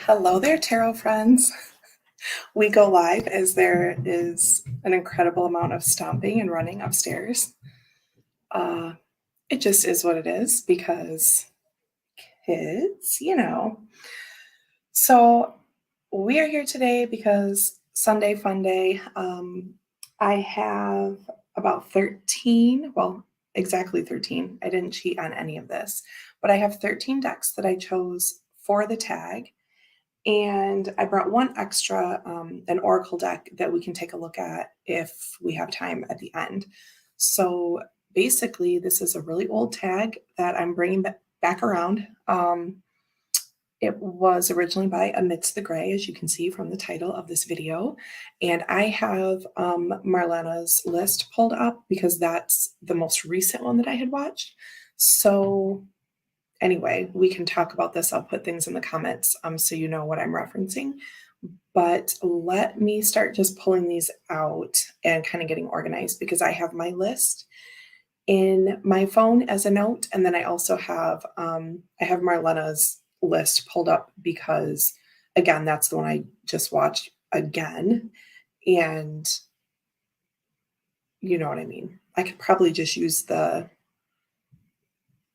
Hello there, tarot friends. We go live as there is an incredible amount of stomping and running upstairs. Uh, it just is what it is because kids. So we are here today because Sunday Fun Day. I have about 13, well, exactly 13. I didn't cheat on any of this, but I have 13 decks that I chose for the tag. And I brought one extra, an oracle deck that we can take a look at if we have time at the end. So basically, this is a really old tag that I'm bringing back around. It was originally by Amidst the Gray, as you can see from the title of this video. And I have Marlena's list pulled up because that's the most recent one that I had watched. So anyway, we can talk about this. I'll put things in the comments so you know what I'm referencing. But let me start just pulling these out and kind of getting organized because I have my list in my phone as a note. And then I also have, I have Marlena's list pulled up because, again, that's the one I just watched again. And you know what I mean? I could probably just use the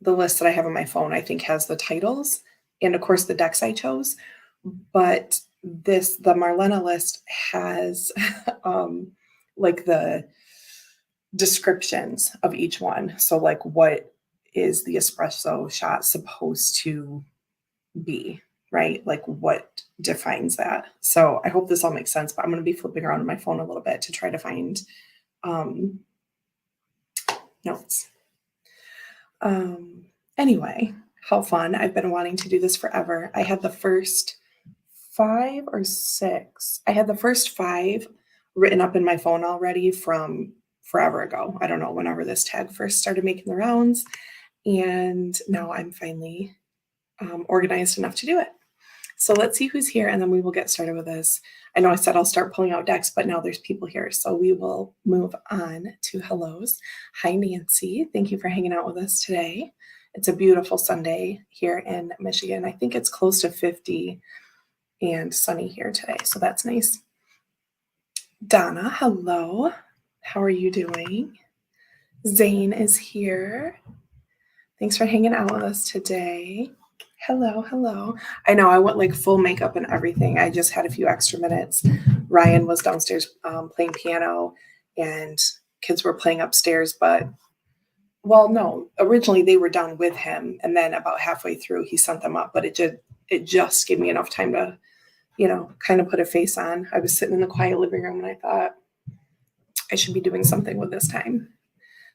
list that I have on my phone. I think has the titles and of course the decks I chose, but the Marlena list has like the descriptions of each one. So like what is the espresso shot supposed to be, right? Like what defines that. So I hope this all makes sense, but I'm going to be flipping around on my phone a little bit to try to find notes. Anyway, how fun. I've been wanting to do this forever. I had the first 5 or 6. I had the first 5 written up in my phone already from forever ago. I don't know, whenever this tag first started making the rounds. And now I'm finally organized enough to do it. So let's see who's here and then we will get started with this. I know I said I'll start pulling out decks, but now there's people here. So we will move on to hellos. Hi, Nancy. Thank you for hanging out with us today. It's a beautiful Sunday here in Michigan. I think it's close to 50 and sunny here today. So that's nice. Donna, hello. How are you doing? Zane is here. Thanks for hanging out with us today. Hello, hello. I know I went like full makeup and everything. I just had a few extra minutes. Ryan was downstairs playing piano and kids were playing upstairs, but well, no, originally they were done with him. And then about halfway through he sent them up, but it just gave me enough time to, kind of put a face on. I was sitting in the quiet living room and I thought I should be doing something with this time.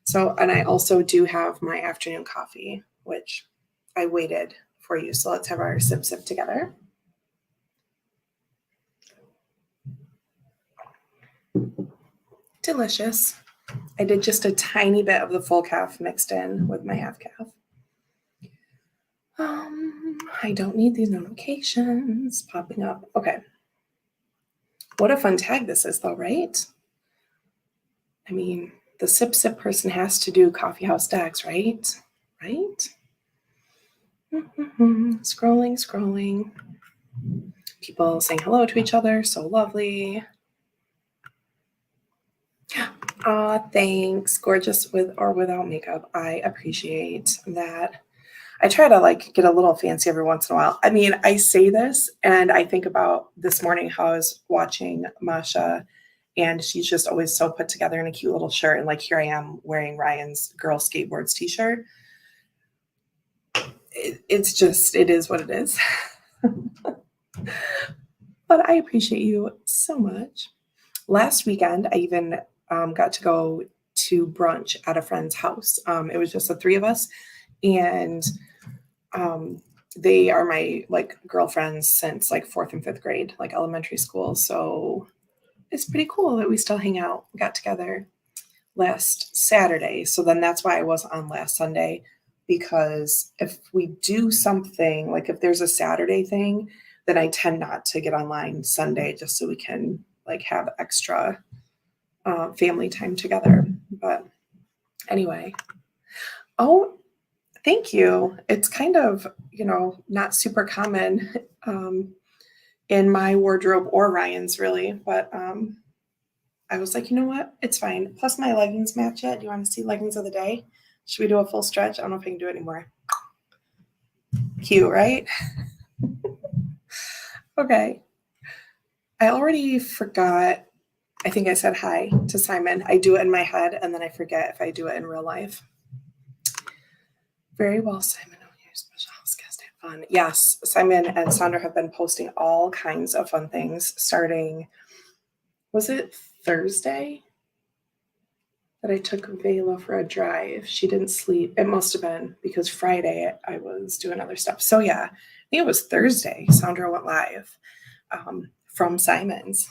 So, and I also do have my afternoon coffee, which I waited for you. So let's have our sip together. Delicious. I did just a tiny bit of the full calf mixed in with my half calf. I don't need these notifications popping up. Okay. What a fun tag this is though, right? I mean, the sip person has to do coffee house decks, right? Right? Scrolling. People saying hello to each other. So lovely. Thanks. Gorgeous with or without makeup. I appreciate that. I try to get a little fancy every once in a while. I mean, I say this and I think about this morning how I was watching Masha and she's just always so put together in a cute little shirt. And here I am wearing Ryan's Girl Skateboards t-shirt. It is what it is. But I appreciate you so much. Last weekend, I even got to go to brunch at a friend's house. It was just the 3 of us. And they are my girlfriends since 4th and 5th grade, elementary school. So it's pretty cool that we still hang out. We got together last Saturday. So then that's why I was on last Sunday, because if we do something, if there's a Saturday thing, then I tend not to get online Sunday just so we can have extra family time together. But anyway, oh, thank you. It's kind of, not super common in my wardrobe or Ryan's really, but I was like, you know what? It's fine. Plus my leggings match it. Do you want to see leggings of the day? Should we do a full stretch? I don't know if I can do it anymore. Cute, right? Okay. I already forgot. I think I said hi to Simon. I do it in my head and then I forget if I do it in real life. Very well, Simon. Oh, you're a special house guest. Have fun. Yes, Simon and Sandra have been posting all kinds of fun things starting, was it Thursday that I took Vela for a drive? She didn't sleep. It must have been because Friday I was doing other stuff. So yeah, I think it was Thursday. Sandra went live from Simon's.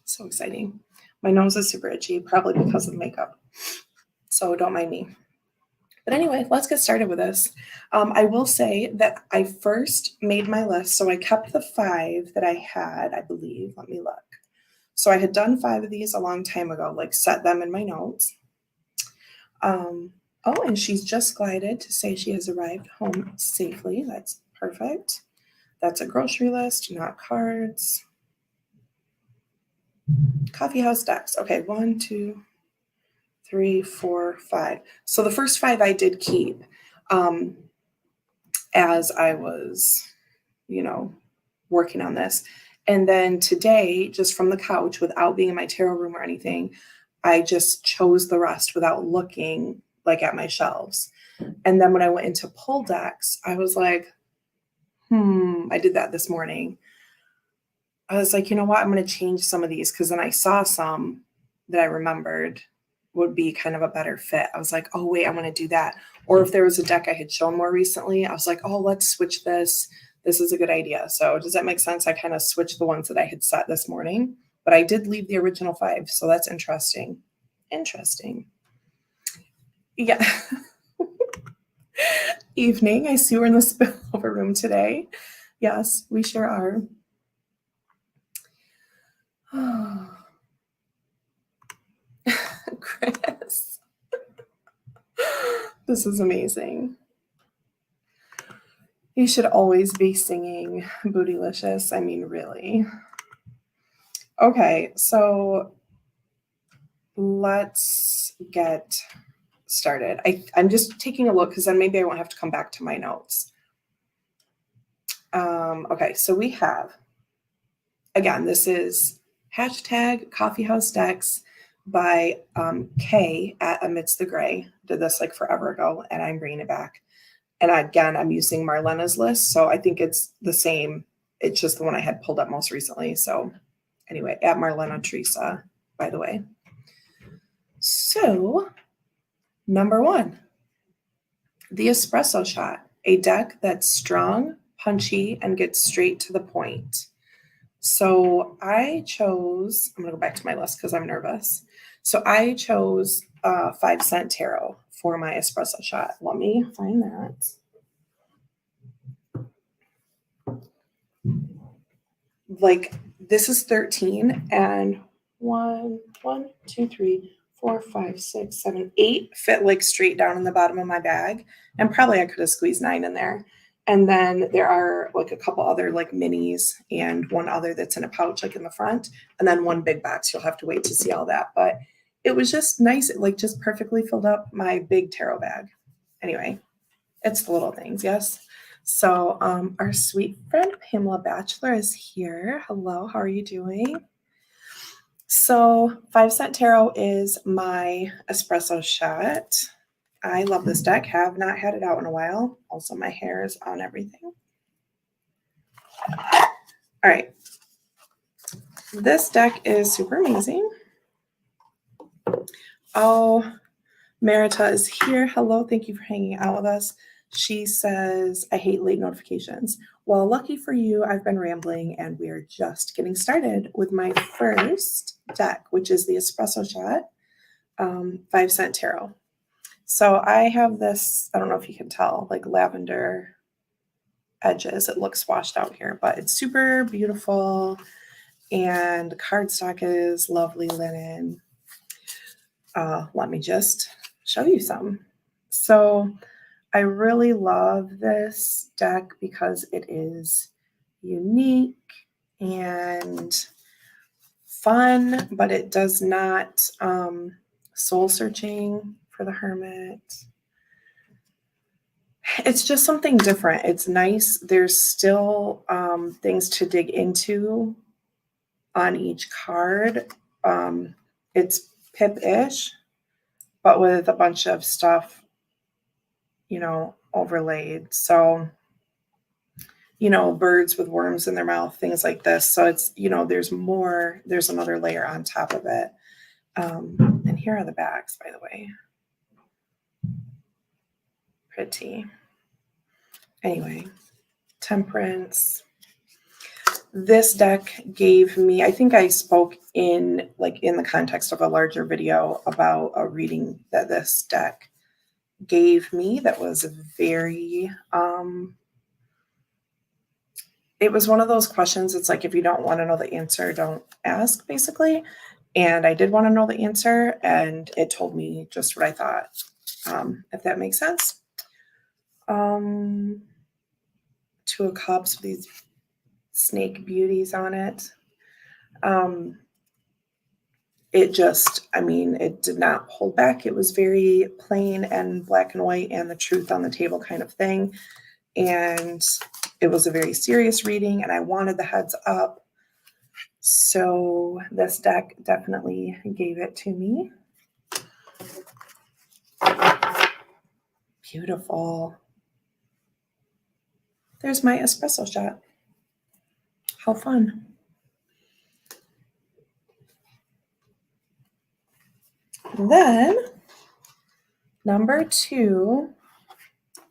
So exciting. My nose is super itchy, probably because of makeup. So don't mind me. But anyway, let's get started with this. I will say that I first made my list. So I kept the 5 that I had, I believe. Let me look. So I had done 5 of these a long time ago, like set them in my notes. Oh, and she's just glided to say she has arrived home safely. That's perfect. That's a grocery list, not cards. Coffee house decks. Okay, 1, 2, 3, 4, 5. So the first 5 I did keep as I was, working on this. And then today, just from the couch, without being in my tarot room or anything, I just chose the rest without looking like at my shelves. And then when I went into pull decks, I was like, I did that this morning. I was like, you know what? I'm going to change some of these because then I saw some that I remembered would be kind of a better fit. I was like, oh, wait, I'm going to do that. Or if there was a deck I had shown more recently, I was like, oh, let's switch this. This is a good idea. So does that make sense? I kind of switched the ones that I had set this morning, but I did leave the original 5. So that's interesting. Interesting. Yeah. Evening. I see we're in the spillover room today. Yes, we sure are. Chris. This is amazing. You should always be singing Bootylicious. I mean, really. Okay, so let's get started. I'm just taking a look because then maybe I won't have to come back to my notes. Okay, so we have, again, this is hashtag Coffee House Decks by Kay at Amidst the Gray. Did this like forever ago, and I'm bringing it back. And again, I'm using Marlena's list, so I think it's the same. It's just the one I had pulled up most recently. So anyway, at Marlena Teresa, by the way. So number 1, the espresso shot, a deck that's strong, punchy, and gets straight to the point. So I chose, I'm going to go back to my list because I'm nervous. So I chose 5 Cent Tarot for my espresso shot. Let me find that. Like this is 13 and 1, 2, 3, 4, 5, 6, 7, 8 fit like straight down in the bottom of my bag. And probably I could have squeezed 9 in there. And then there are like a couple other like minis and one other that's in a pouch like in the front. And then one big box. You'll have to wait to see all that. But it was just nice. It like just perfectly filled up my big tarot bag. Anyway, it's the little things, yes? So our sweet friend Pamela Batchelor is here. Hello, how are you doing? So 5 Cent Tarot is my espresso shot. I love this deck. Have not had it out in a while. Also, my hair is on everything. All right. This deck is super amazing. Oh, Marita is here. Hello. Thank you for hanging out with us. She says, I hate late notifications. Well, lucky for you, I've been rambling and we are just getting started with my first deck, which is the Espresso Shot 5 Cent Tarot. So I have this, I don't know if you can tell, like lavender edges. It looks washed out here, but it's super beautiful. And cardstock is lovely linen. Let me just show you some. So I really love this deck because it is unique and fun, but it does not soul searching for the hermit. It's just something different. It's nice. There's still things to dig into on each card. It's pip-ish, but with a bunch of stuff, overlaid. So, birds with worms in their mouth, things like this. So it's, there's another layer on top of it. And here are the backs, by the way. Pretty. Anyway, Temperance. This deck gave me, I think I spoke in the context of a larger video about a reading that this deck gave me that was very, it was one of those questions. It's like, if you don't want to know the answer, don't ask, basically. And I did want to know the answer, and it told me just what I thought, if that makes sense. Two of Cups with these snake beauties on it. It just, it did not hold back. It was very plain and black and white and the truth on the table kind of thing. And it was a very serious reading, and I wanted the heads up. So this deck definitely gave it to me. Beautiful. There's my espresso shot. How fun. Then number 2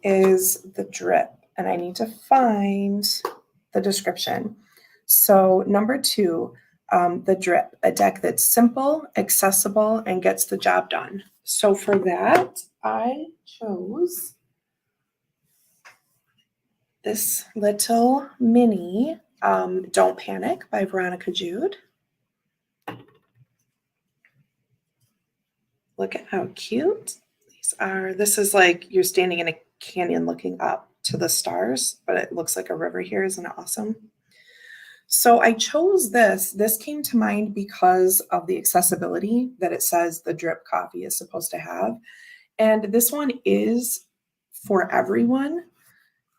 is the drip, and I need to find the description. So number 2, the drip, a deck that's simple, accessible, and gets the job done. So for that, I chose this little mini Don't Panic by Veronica Jude. Look at how cute these are. This is like you're standing in a canyon looking up to the stars, but it looks like a river here. Isn't it awesome? So I chose this. This came to mind because of the accessibility that it says the drip coffee is supposed to have. And this one is for everyone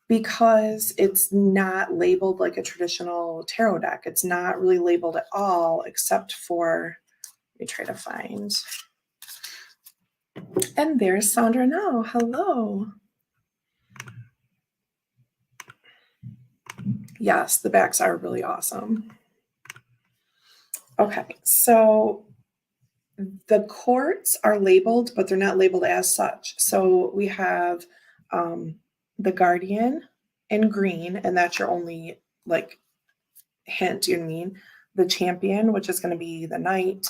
because it's not labeled like a traditional tarot deck. It's not really labeled at all, except for, let me try to find. And there's Sandra now. Hello. Yes, the backs are really awesome. Okay, so the quartz are labeled, but they're not labeled as such. So we have the Guardian in green, and that's your only hint, you know what I mean? The Champion, which is going to be the Knight.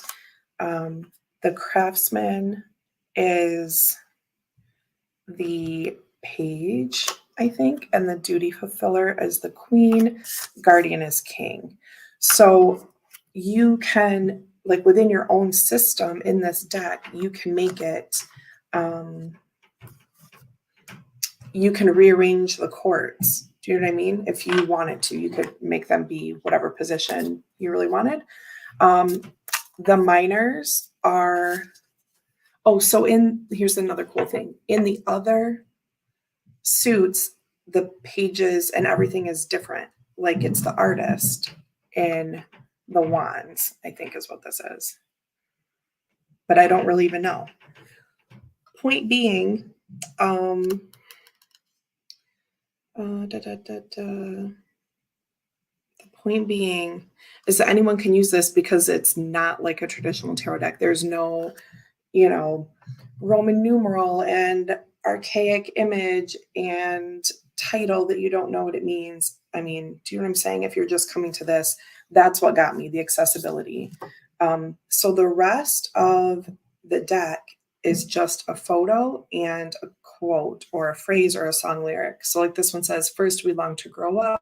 The Craftsman is the Page, I think, and the Duty Fulfiller is the Queen. Guardian is King. So you can, within your own system in this deck, you can make it, you can rearrange the quartz. Do you know what I mean? If you wanted to, you could make them be whatever position you really wanted. The minors are, here's another cool thing. In the other suits, the pages and everything is different. Like it's the artist in the wands, I think is what this is. But I don't really even know. Point being, the point being is that anyone can use this because it's not like a traditional tarot deck. There's no, Roman numeral and archaic image and title that you don't know what it means. Do you know what I'm saying? If you're just coming to this, that's what got me, the accessibility. So the rest of the deck is just a photo and a quote or a phrase or a song lyric. So this one says, first we long to grow up,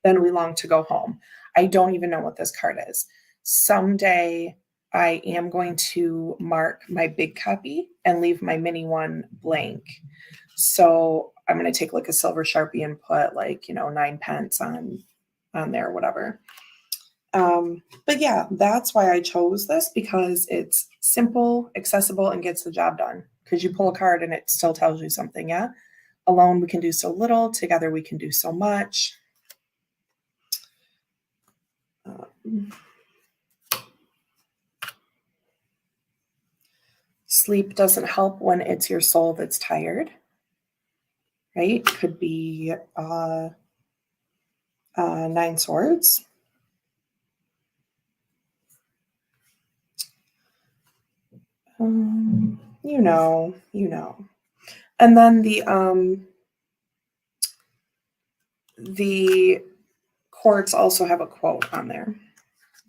then we long to go home. I don't even know what this card is. Someday I am going to mark my big copy and leave my mini one blank. So I'm going to take a silver Sharpie and put 9 pence on on there, whatever. But yeah, that's why I chose this, because it's simple, accessible, and gets the job done. Because you pull a card and it still tells you something. Yeah. Alone, we can do so little. Together, we can do so much. Sleep doesn't help when it's your soul that's tired, right? Could be 9 swords. You know. And then the courts also have a quote on there.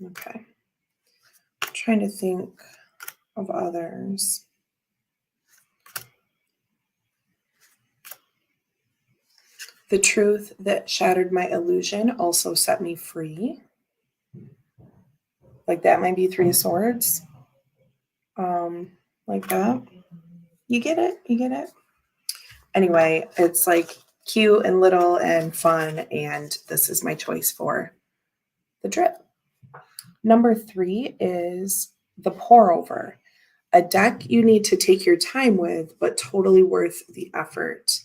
Okay. I'm trying to think of others. The truth that shattered my illusion also set me free. Like that might be 3 swords. Like that. You get it? Anyway, it's like cute and little and fun, and this is my choice for the drip. Number 3 is the pour over. A deck you need to take your time with, but totally worth the effort.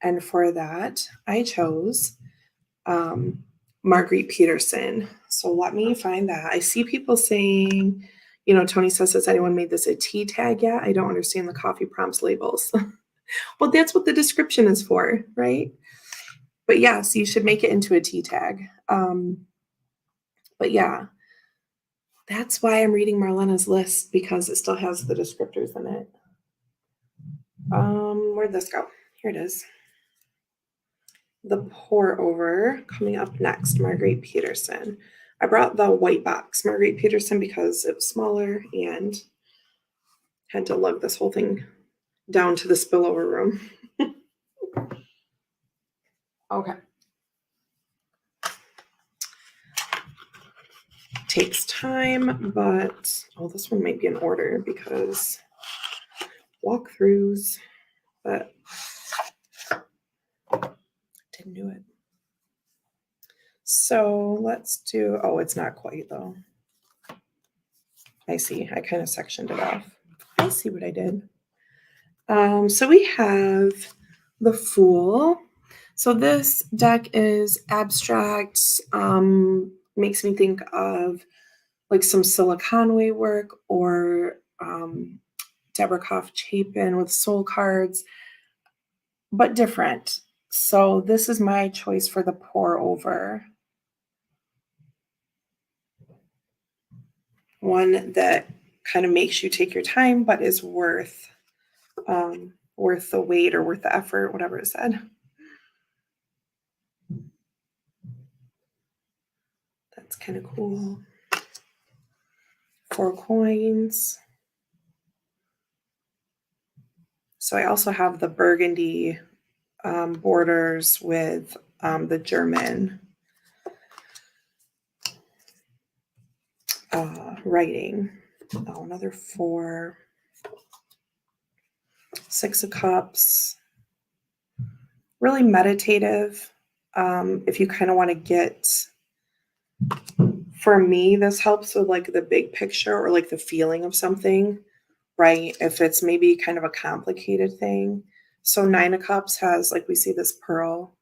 And for that, I chose Marguerite Peterson. So let me find that. I see people saying, Tony says, has anyone made this a tea tag yet? I don't understand the coffee prompts labels. Well, that's what the description is for, right? But yes, you should make it into a tea tag. But yeah, that's why I'm reading Marlena's list, because it still has the descriptors in it. Where'd this go? Here it is. The pour over coming up next, Marguerite Peterson. I brought the white box Marguerite Peterson because it was smaller and had to lug this whole thing down to the spillover room. Okay. Takes time, but this one might be in order because walkthroughs, but didn't do it. So let's do, it's not quite though. I see, I kind of sectioned it off. I see what I did. So we have the Fool. So this deck is abstract, makes me think of like some Siliconway work or Deborah Koff Chapin with soul cards, but different. So this is my choice for the pour over. One that kind of makes you take your time, but is worth the wait or worth the effort, whatever it said. That's kind of cool. 4 coins. So I also have the burgundy borders with the German writing. Another 4. 6 of Cups. Really meditative. If you kind of want to get, for me, this helps with like the big picture or like the feeling of something, right? If it's maybe kind of a complicated thing. So 9 of Cups has, like, we see this pearl,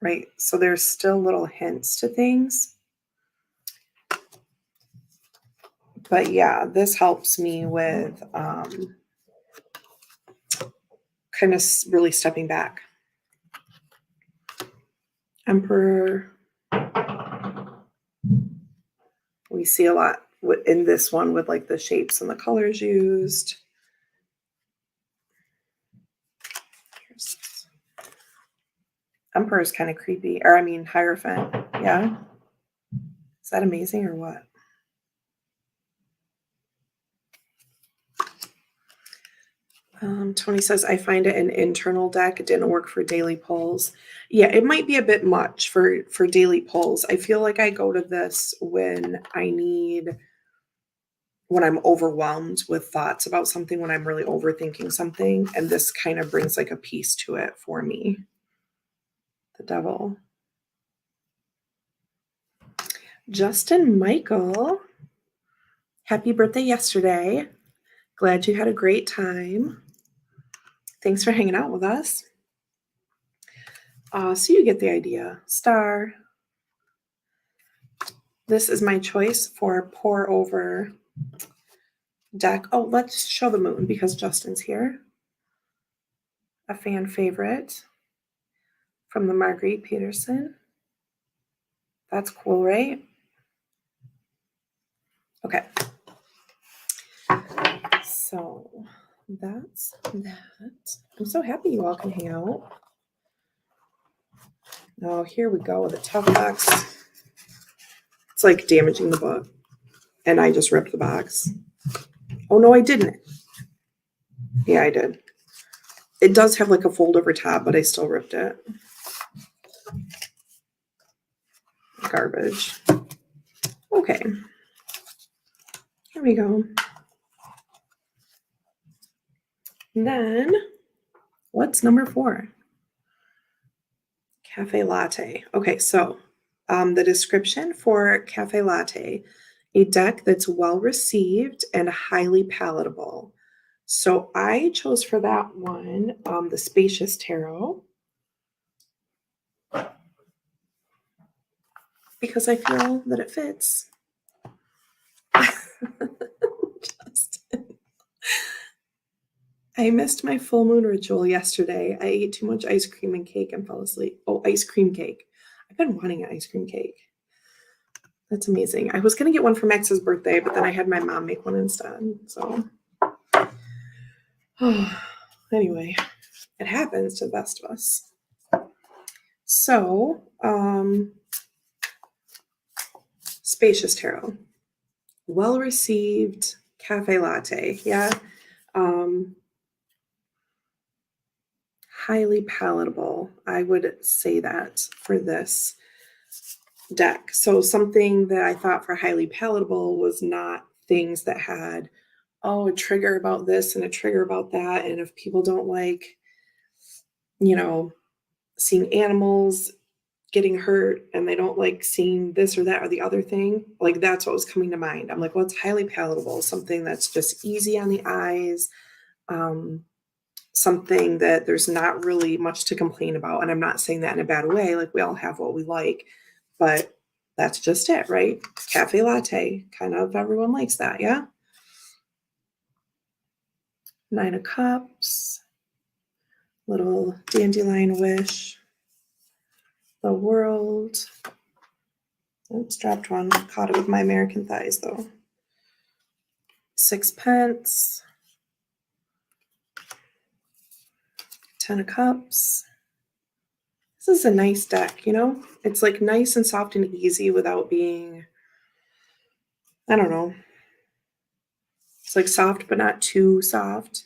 right? So there's still little hints to things. But yeah, this helps me with kind of really stepping back. Emperor. We see a lot in this one with like the shapes and the colors used. Emperor is kind of creepy, or I mean Hierophant. Yeah. Is that amazing or what? Tony says, I find it an internal deck. It didn't work for daily polls. Yeah, it might be a bit much for daily polls. I feel like I go to this when I'm overwhelmed with thoughts about something, when I'm really overthinking something. And this kind of brings like a piece to it for me. The Devil. Justin Michael, happy birthday yesterday. Glad you had a great time. Thanks for hanging out with us. So you get the idea. Star. This is my choice for pour over deck. Oh, let's show the moon because Justin's here. A fan favorite from the Marguerite Peterson. That's cool, right? Okay. So that's that. I'm so happy you all can hang out. Oh, here we go with a tough box. It's like damaging the book. And I just ripped the box. Oh, no, I didn't. Yeah, I did. It does have like a fold over top, but I still ripped it. Garbage. Okay. Here we go. And then, what's number 4? Cafe latte. Okay, so the description for cafe latte, a deck that's well received and highly palatable. So I chose for that one the Spacious Tarot because I feel that it fits. I missed my full moon ritual yesterday. I ate too much ice cream and cake and fell asleep. Oh, ice cream cake. I've been wanting an ice cream cake. That's amazing. I was going to get one for Max's birthday, but then I had my mom make one instead. So, anyway, it happens to the best of us. So, Spacious Tarot. Well received cafe latte. Yeah. Highly palatable. I would say that for this deck. So something that I thought for highly palatable was not things that had, a trigger about this and a trigger about that. And if people don't like, seeing animals getting hurt and they don't like seeing this or that or the other thing, like that's what was coming to mind. I'm like, well, it's highly palatable, something that's just easy on the eyes, something that there's not really much to complain about. And I'm not saying that in a bad way. Like we all have what we like, but that's just it, right? Cafe latte, kind of everyone likes that, yeah? 9 of Cups, little dandelion wish, the world. Oops, dropped one. Caught it with my American thighs though. 6 pence, 10 of Cups. This is a nice deck, It's like nice and soft and easy without being, I don't know. It's like soft, but not too soft.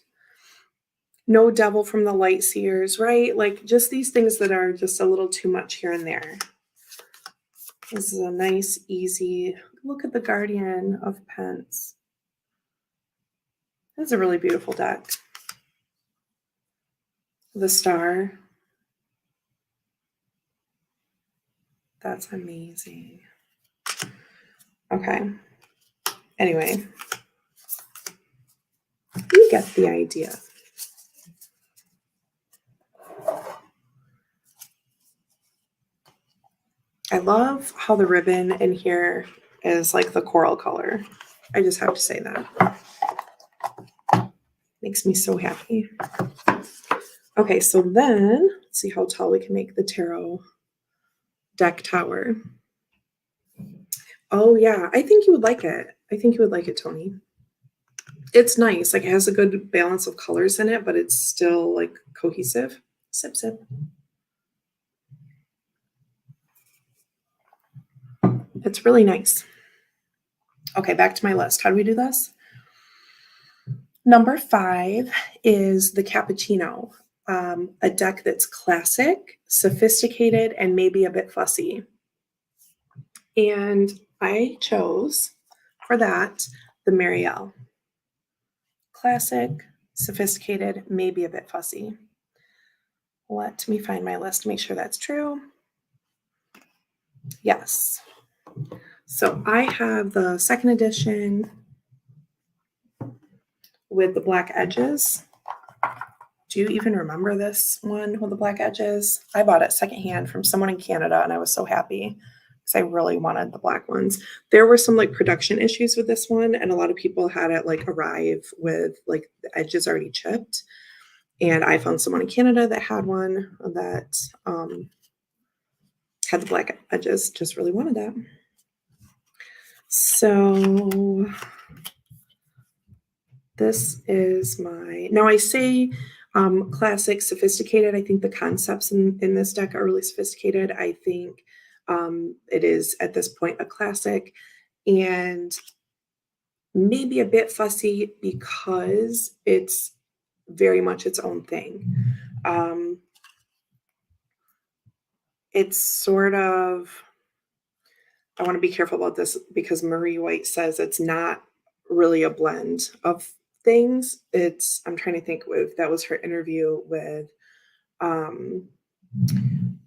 No devil from the light seers, right? Like just these things that are just a little too much here and there. This is a nice, easy, look at the Guardian of Pence. That's a really beautiful deck. The Star. That's amazing. Okay. Anyway, you get the idea. I love how the ribbon in here is like the coral color. I just have to say that. Makes me so happy. Okay, so then let's see how tall we can make the tarot deck tower. Oh yeah, I think you would like it. I think you would like it, Tony. It's nice. Like it has a good balance of colors in it, but it's still like cohesive. Sip, sip. It's really nice. Okay, back to my list. How do we do this? Number 5 is the Cappuccino, a deck that's classic, sophisticated, and maybe a bit fussy. And I chose for that the Marielle. Classic, sophisticated, maybe a bit fussy. Let me find my list to make sure that's true. Yes. So I have the second edition with the black edges. Do you even remember this one with the black edges? I bought it secondhand from someone in Canada and I was so happy because I really wanted the black ones. There were some like production issues with this one, and a lot of people had it like arrive with like the edges already chipped. And I found someone in Canada that had one that had the black edges, just really wanted that. So this is my, now I say classic, sophisticated. I think the concepts in this deck are really sophisticated. I think it is at this point a classic and maybe a bit fussy because it's very much its own thing. It's sort of, I want to be careful about this because Marie White says it's not really a blend of things. It's, I'm trying to think with, that was her interview with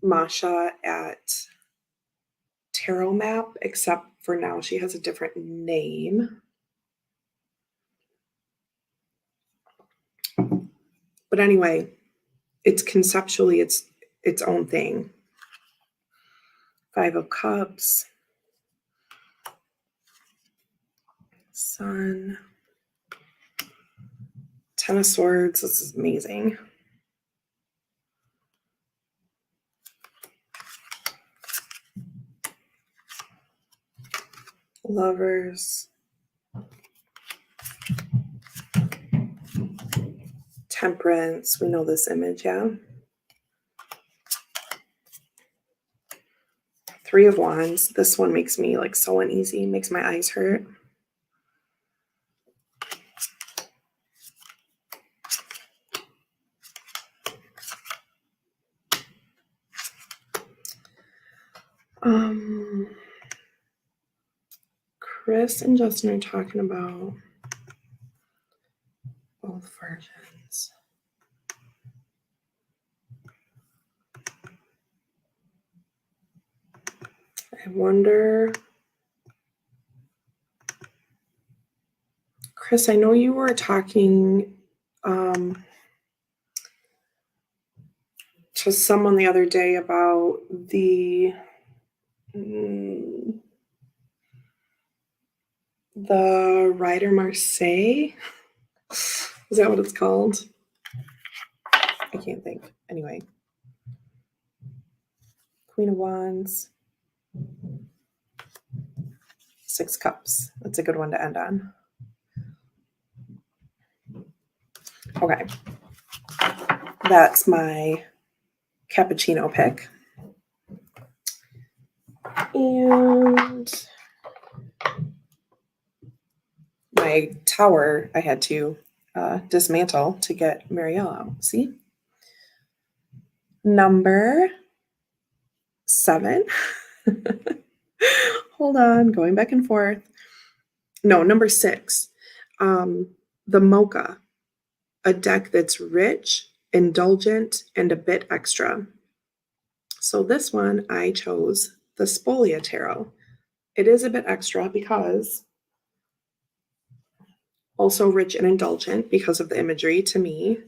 Masha at Tarot Map, except for now she has a different name. But anyway, it's conceptually its own thing. 5 of Cups, Sun, 10 of Swords. This is amazing. Lovers, Temperance. We know this image, yeah. 3 of Wands. This one makes me like so uneasy, makes my eyes hurt. Chris and Justin are talking about both versions. I wonder, Chris, I know you were talking to someone the other day about the Rider Marseille. Is that what it's called? I can't think. Anyway. Queen of Wands. 6 Cups. That's a good one to end on. Okay. That's my cappuccino pick. And my tower I had to dismantle to get Marielle out. See? Number 7. Hold on, going back and forth. No, number 6. The Mocha, a deck that's rich, indulgent, and a bit extra. So this one, I chose the Spolia Tarot. It is a bit extra because also rich and indulgent because of the imagery to me.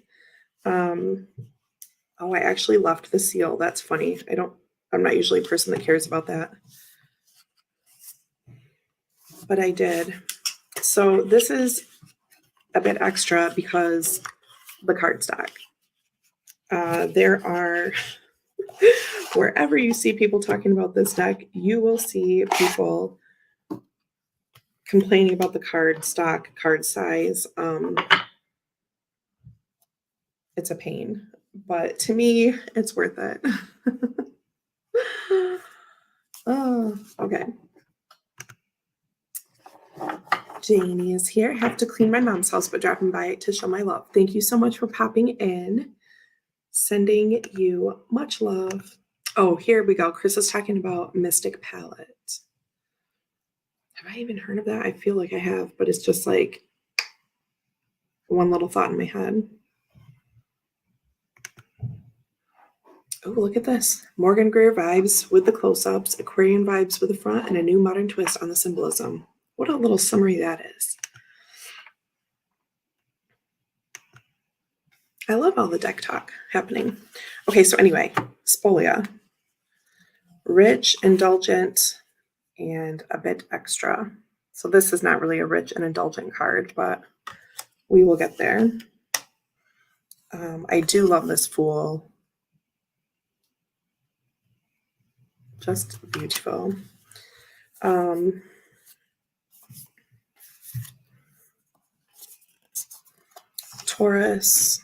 Oh, I actually left the seal. That's funny. I'm not usually a person that cares about that. But I did. So this is a bit extra because the cardstock. There are, wherever you see people talking about this deck, you will see people complaining about the cardstock, card size. It's a pain, but to me, it's worth it. Oh, okay. Janie is here. I have to clean my mom's house, but dropping by to show my love. Thank you so much for popping in. Sending you much love. Oh, here we go. Chris is talking about Mystic Palette. Have I even heard of that? I feel like I have, but it's just like one little thought in my head. Oh, look at this. Morgan Greer vibes with the close-ups, Aquarian vibes with the front, and a new modern twist on the symbolism. What a little summary that is. I love all the deck talk happening. Okay, so anyway, Spolia. Rich, indulgent, and a bit extra. So this is not really a rich and indulgent card, but we will get there. I do love this Fool. Just beautiful. Taurus.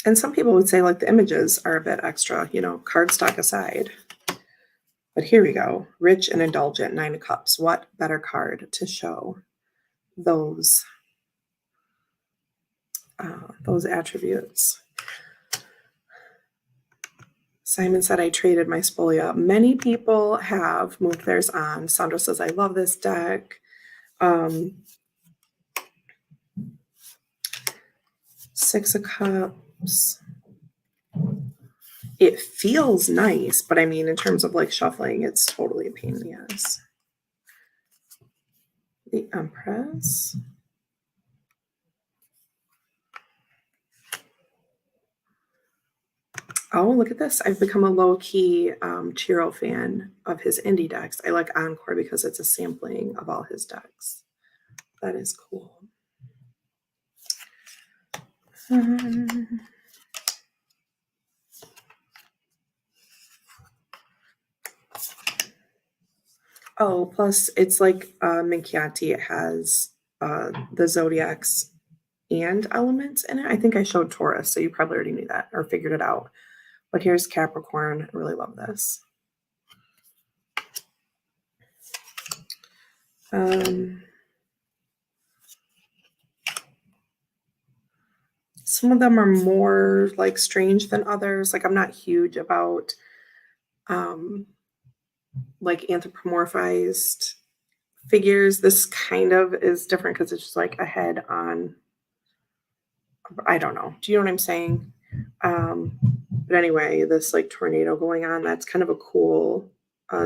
And some people would say like the images are a bit extra, you know, cardstock aside. But here we go. Rich and indulgent, 9 of Cups. What better card to show those attributes? Simon said, I traded my Spolia. Many people have moved theirs on. Sandra says, I love this deck. 6 of Cups. It feels nice, but I mean, in terms of like shuffling, it's totally a pain in the ass. The Empress. Oh, look at this. I've become a low-key Chiro fan of his indie decks. I like Encore because it's a sampling of all his decks. That is cool. Oh, plus it's like Minchiati. It has the zodiacs and elements in it. I think I showed Taurus, so you probably already knew that or figured it out. But here's Capricorn. I really love this. Some of them are more like strange than others. Like I'm not huge about like anthropomorphized figures. This kind of is different because it's just like a head on, I don't know. Do you know what I'm saying? But anyway, this like tornado going on, that's kind of a cool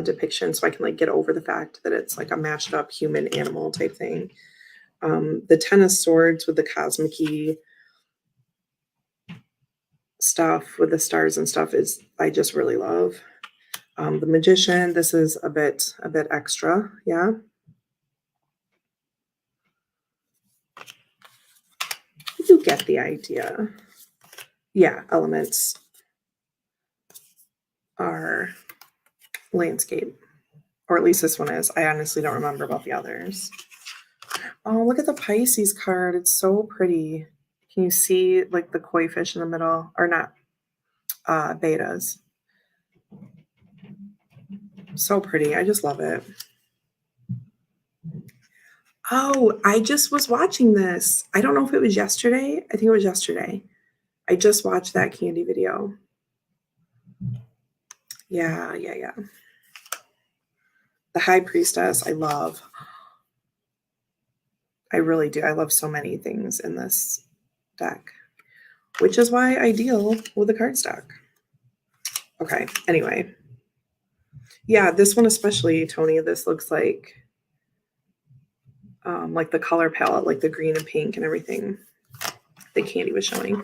depiction. So I can like get over the fact that it's like a mashed up human animal type thing. The Ten of Swords with the cosmic-y stuff with the stars and stuff is, I just really love. The Magician, this is a bit extra. Yeah. You get the idea. Yeah, elements are landscape, or at least this one is. I honestly don't remember about the others. Oh, look at the Pisces card. It's so pretty. Can you see like the koi fish in the middle? Or not, betas. So pretty. I just love it. Oh, I just was watching this. I don't know if it was yesterday. I think it was yesterday. I just watched that candy video. Yeah. The High Priestess, I love. I really do. I love so many things in this deck, which is why I deal with the cardstock. Okay, anyway. Yeah, this one especially, Tony, this looks like the color palette, like the green and pink and everything that Candy was showing.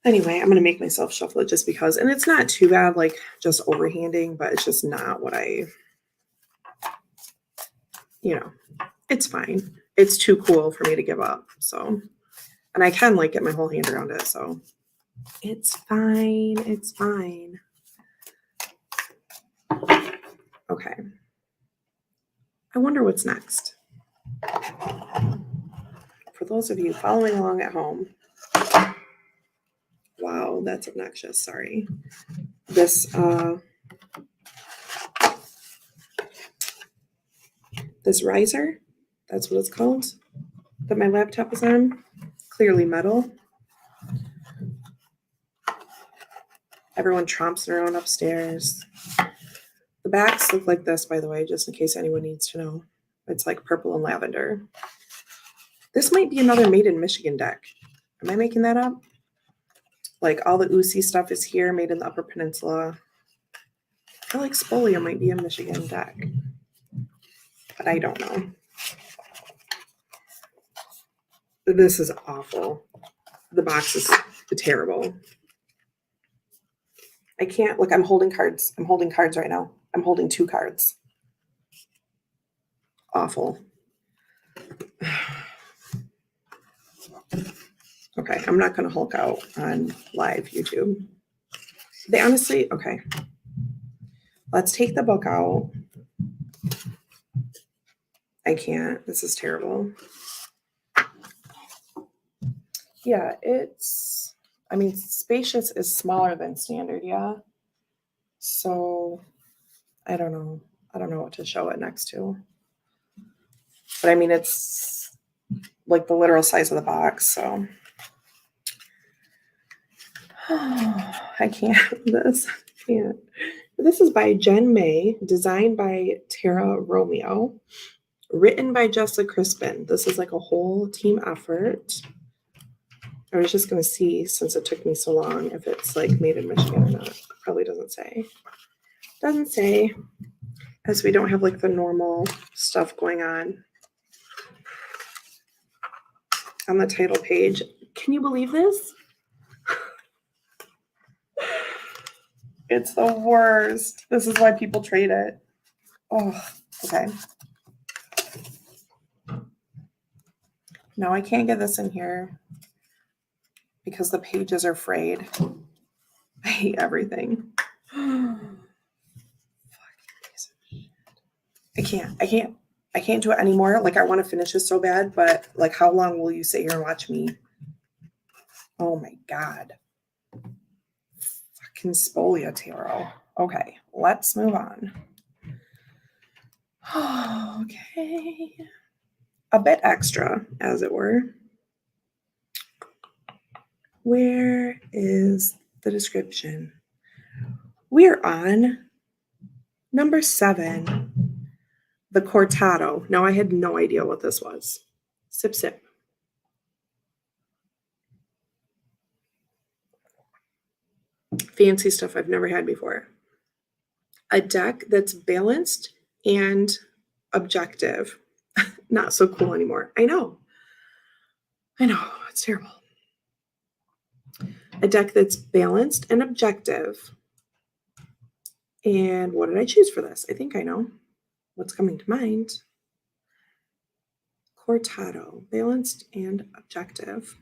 Anyway, I'm going to make myself shuffle it just because, and it's not too bad, like just overhanding, but it's just not what I, it's fine. It's too cool for me to give up. So, and I can like get my whole hand around it. So it's fine. It's fine. Okay. I wonder what's next. For those of you following along at home. Wow, that's obnoxious. Sorry. This riser, that's what it's called, that my laptop is on. Clearly metal. Everyone tromping around upstairs. The backs look like this, by the way, just in case anyone needs to know. It's like purple and lavender. This might be another Made in Michigan deck. Am I making that up? Like all the Usi stuff is here, made in the Upper Peninsula. I feel like Spolia might be a Michigan deck, but I don't know. This is awful. The box is terrible. I can't, look, I'm holding cards. I'm holding cards right now. I'm holding 2 cards. Awful. Okay, I'm not going to Hulk out on live YouTube. They honestly, okay. Let's take the book out. I can't. This is terrible. Yeah, it's, I mean, Spacious is smaller than Standard, yeah. So, I don't know. I don't know what to show it next to. But I mean, it's like the literal size of the box, so. I can't this. I can't. This is by Jen May, designed by Tara Romeo, written by Jessica Crispin. This is like a whole team effort. I was just going to see, since it took me so long, if it's like made in Michigan or not. It probably doesn't say. Doesn't say, as we don't have like the normal stuff going on the title page. Can you believe this? It's the worst. This is why people trade it. Oh, okay. No, I can't get this in here because the pages are frayed. I hate everything. I can't do it anymore. Like, I want to finish this so bad, but like, how long will you sit here and watch me? Oh my God. Fucking Spolia Tarot. Okay, let's move on. Okay. A bit extra, as it were. Where is the description? We're on number 7, the Cortado. Now, I had no idea what this was. Sip, sip. Fancy stuff I've never had before. A deck that's balanced and objective. Not so cool anymore. I know. It's terrible. A deck that's balanced and objective. And what did I choose for this? I think I know what's coming to mind. Cortado, balanced and objective.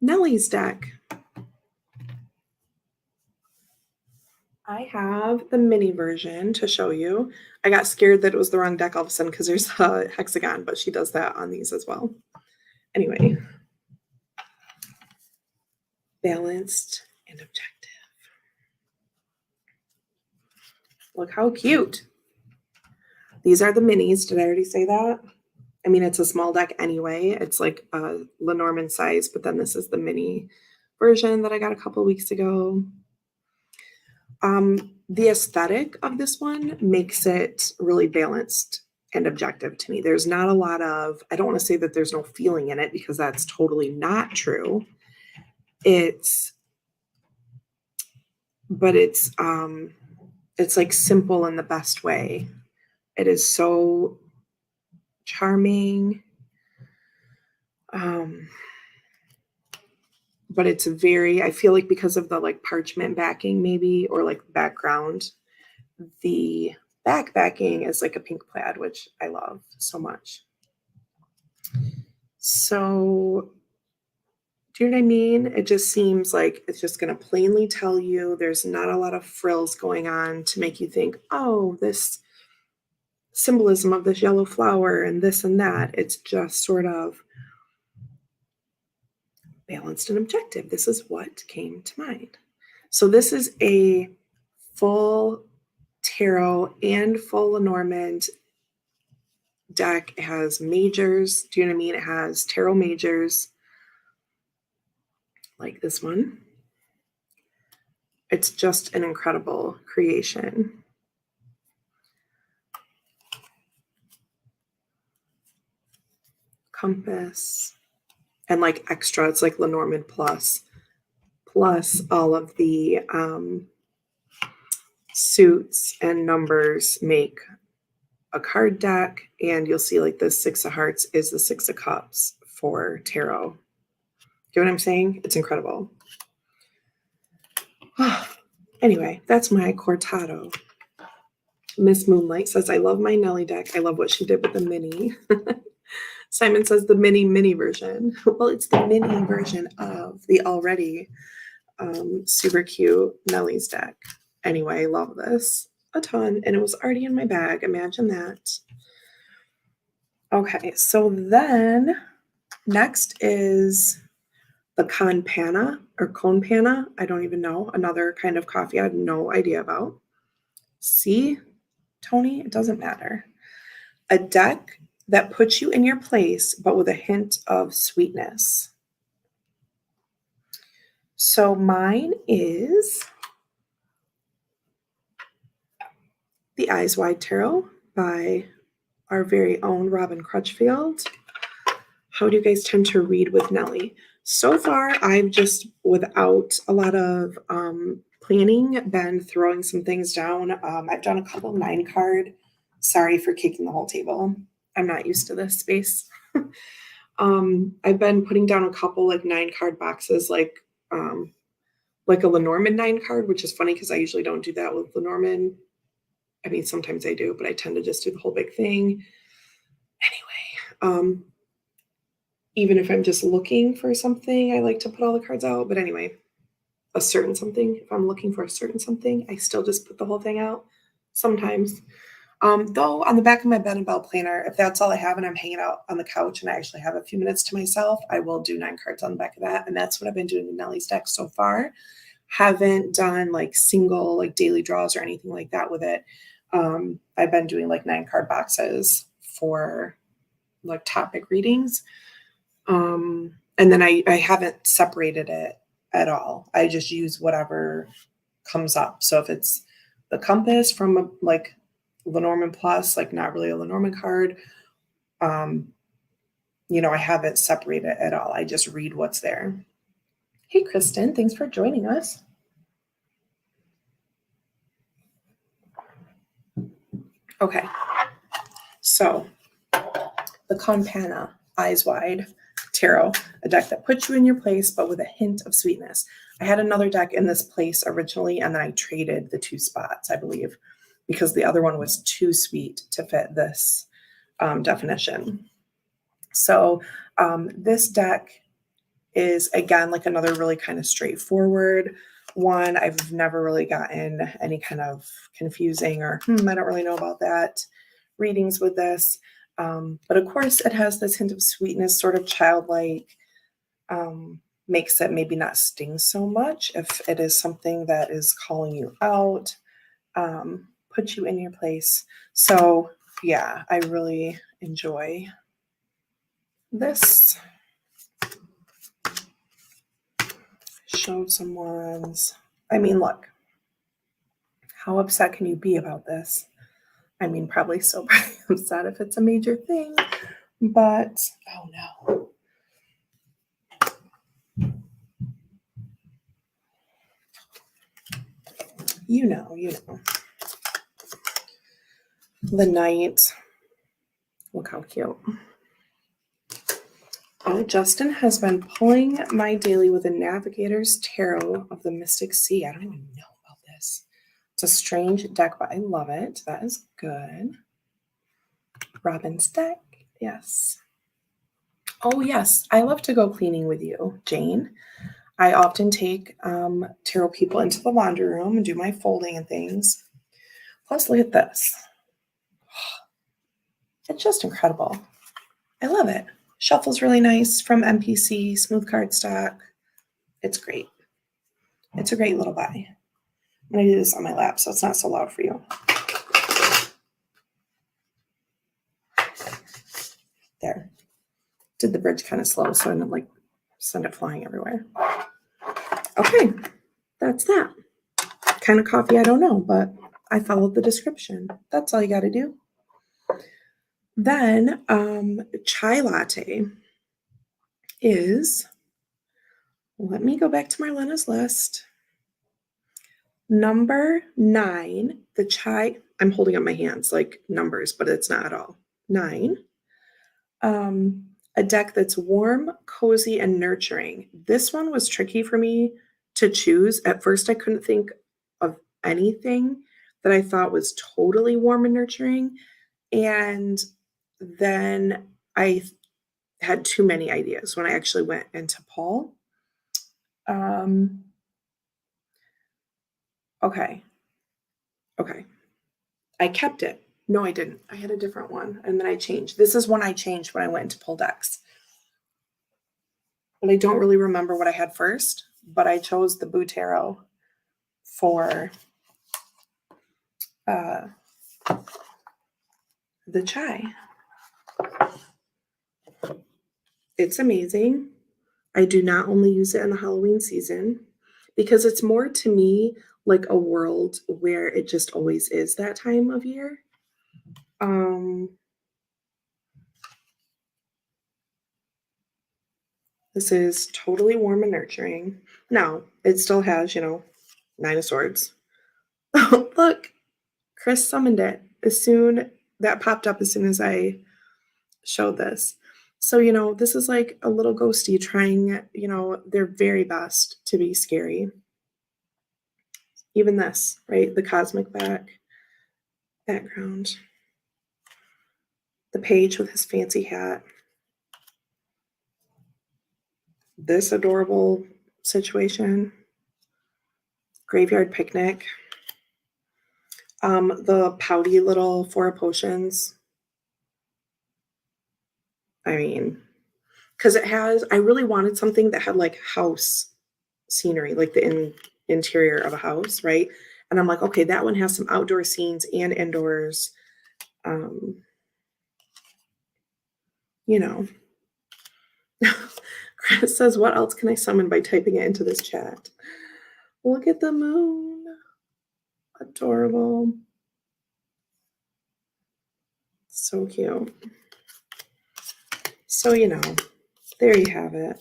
Nellie's deck. I have the mini version to show you. I got scared that it was the wrong deck all of a sudden because there's a hexagon, but she does that on these as well. Anyway, balanced and objective. Look how cute. These are the minis. Did I already say that? I mean, it's a small deck anyway. It's like a Lenormand size, but then this is the mini version that I got a couple weeks ago. The aesthetic of this one makes it really balanced and objective to me. There's not a lot of, I don't want to say that there's no feeling in it because that's totally not true. It's like simple in the best way. It is so charming. But it's very, I feel like because of the like parchment backing maybe, or like background, the back backing is like a pink plaid, which I love so much. So, do you know what I mean? It just seems like it's just going to plainly tell you there's not a lot of frills going on to make you think, oh, this symbolism of this yellow flower and this and that. It's just sort of balanced and objective. This is what came to mind. So this is a full tarot and full Lenormand deck. It has majors. Do you know what I mean? It has tarot majors like this one. It's just an incredible creation. Compass and like extra, it's like Lenormand plus. plus all of the suits and numbers make a card deck, and you'll see like the 6 of hearts is the 6 of cups for tarot. Get what I'm saying? It's incredible. Anyway, that's my cortado. Miss Moonlight says, I love my Nelly deck. I love what she did with the mini. Simon says the mini version. Well, it's the mini version of the already super cute Nelly's deck. Anyway, I love this a ton, and it was already in my bag. Imagine that. Okay, so then next is the Con Panna or Cone Panna. I don't even know. Another kind of coffee I had no idea about. See, Tony, it doesn't matter. A deck that puts you in your place, but with a hint of sweetness. So mine is the Eyes Wide Tarot by our very own Robin Crutchfield. How do you guys tend to read with Nelly? So far, I've just, without a lot of planning, been throwing some things down. I've done a couple 9-card. Sorry for kicking the whole table. I'm not used to this space. I've been putting down a couple like 9-card boxes, like a Lenormand 9-card, which is funny because I usually don't do that with Lenormand. I mean, sometimes I do, but I tend to just do the whole big thing. Anyway, even if I'm just looking for something, I like to put all the cards out. But anyway, a certain something, if I'm looking for a certain something, I still just put the whole thing out sometimes. Though on the back of my bed and bell planner, if that's all I have and I'm hanging out on the couch and I actually have a few minutes to myself, I will do 9 cards on the back of that. And that's what I've been doing with Nelly's deck so far. Haven't done like single like daily draws or anything like that with it. I've been doing like 9-card boxes for like topic readings. And then I haven't separated it at all. I just use whatever comes up. So if it's the compass from like Lenormand Plus, like not really a Lenormand card, I haven't separated it at all. I just read what's there. Hey, Kristen, thanks for joining us. Okay, so the Con Panna Eyes Wide Tarot, a deck that puts you in your place, but with a hint of sweetness. I had another deck in this place originally, and then I traded the 2 spots, I believe, because the other one was too sweet to fit this definition. So this deck is, again, like another really kind of straightforward one. I've never really gotten any kind of confusing or, I don't really know about that readings with this. But of course, it has this hint of sweetness, sort of childlike, makes it maybe not sting so much if it is something that is calling you out, put you in your place. So yeah, I really enjoy this. Showed some ones. I mean, look, how upset can you be about this? I mean, probably still pretty upset if it's a major thing, but oh no. You know. The Knight. Look how cute. Oh, Justin has been pulling my daily with the Navigator's Tarot of the Mystic Sea. I don't even know about this. It's a strange deck, but I love it. That is good. Robin's deck. Yes. Oh, yes. I love to go cleaning with you, Jane. I often take tarot people into the laundry room and do my folding and things. Plus, look at this. It's just incredible. I love it. Shuffle's really nice from MPC, smooth cardstock. It's great. It's a great little buy. I'm going to do this on my lap so it's not so loud for you. There. Did the bridge kind of slow so I didn't like send it flying everywhere. Okay, that's that. Kind of coffee, I don't know, but I followed the description. That's all you got to do. Then chai latte is Let me go back to Marlena's list. Number 9, the chai. I'm holding up my hands like numbers, but it's not at all. 9. A deck that's warm, cozy, and nurturing. This one was tricky for me to choose. At first, I couldn't think of anything that I thought was totally warm and nurturing. And then I had too many ideas when I actually went into Paul. Okay. I kept it. No, I didn't. I had a different one, and then I changed. This is one I changed when I went into pull decks. But I don't really remember what I had first, but I chose the Butero for the chai. It's amazing. I do not only use it in the Halloween season because it's more to me like a world where it just always is that time of year. This is totally warm and nurturing. Now, it still has, 9 of swords. Look, Chris summoned it that popped up as soon as I showed this. So, this is like a little ghosty trying, their very best to be scary. Even this, right? The cosmic background. The page with his fancy hat. This adorable situation. Graveyard picnic. The pouty little 4 potions. I mean, because I really wanted something that had like house scenery, like the interior of a house, right? And I'm like, okay, that one has some outdoor scenes and indoors. Chris says, what else can I summon by typing it into this chat? Look at the moon. Adorable. So cute. So, there you have it.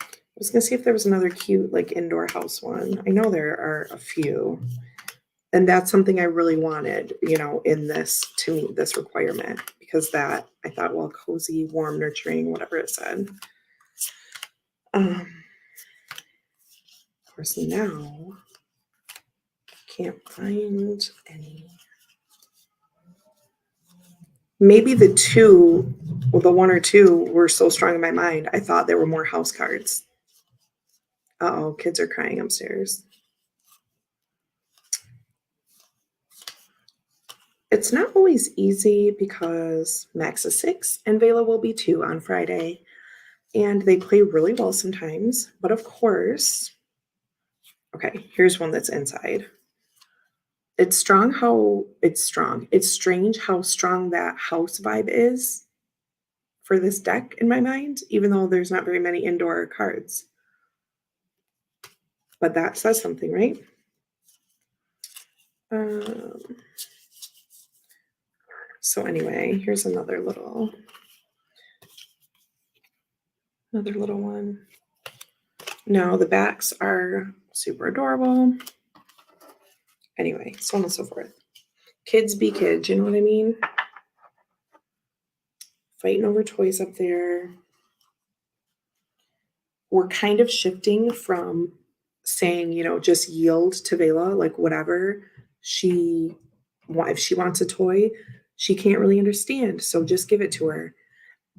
I was going to see if there was another cute, like, indoor house one. I know there are a few. And that's something I really wanted, in this, to meet this requirement. Because that, I thought, well, cozy, warm, nurturing, whatever it said. Of course, now, can't find any. Maybe the 1 or 2 were so strong in my mind, I thought there were more house cards. Uh-oh, kids are crying upstairs. It's not always easy because Max is 6 and Vela will be 2 on Friday. And they play really well sometimes. But of course, okay, here's one that's inside. It's strange how strong that house vibe is for this deck in my mind, even though there's not very many indoor cards. But that says something, right? So anyway, here's another little one. No, the backs are super adorable. Anyway, so on and so forth. Kids be kids, you know what I mean? Fighting over toys up there. We're kind of shifting from saying, just yield to Vela, like whatever if she wants a toy, she can't really understand, so just give it to her.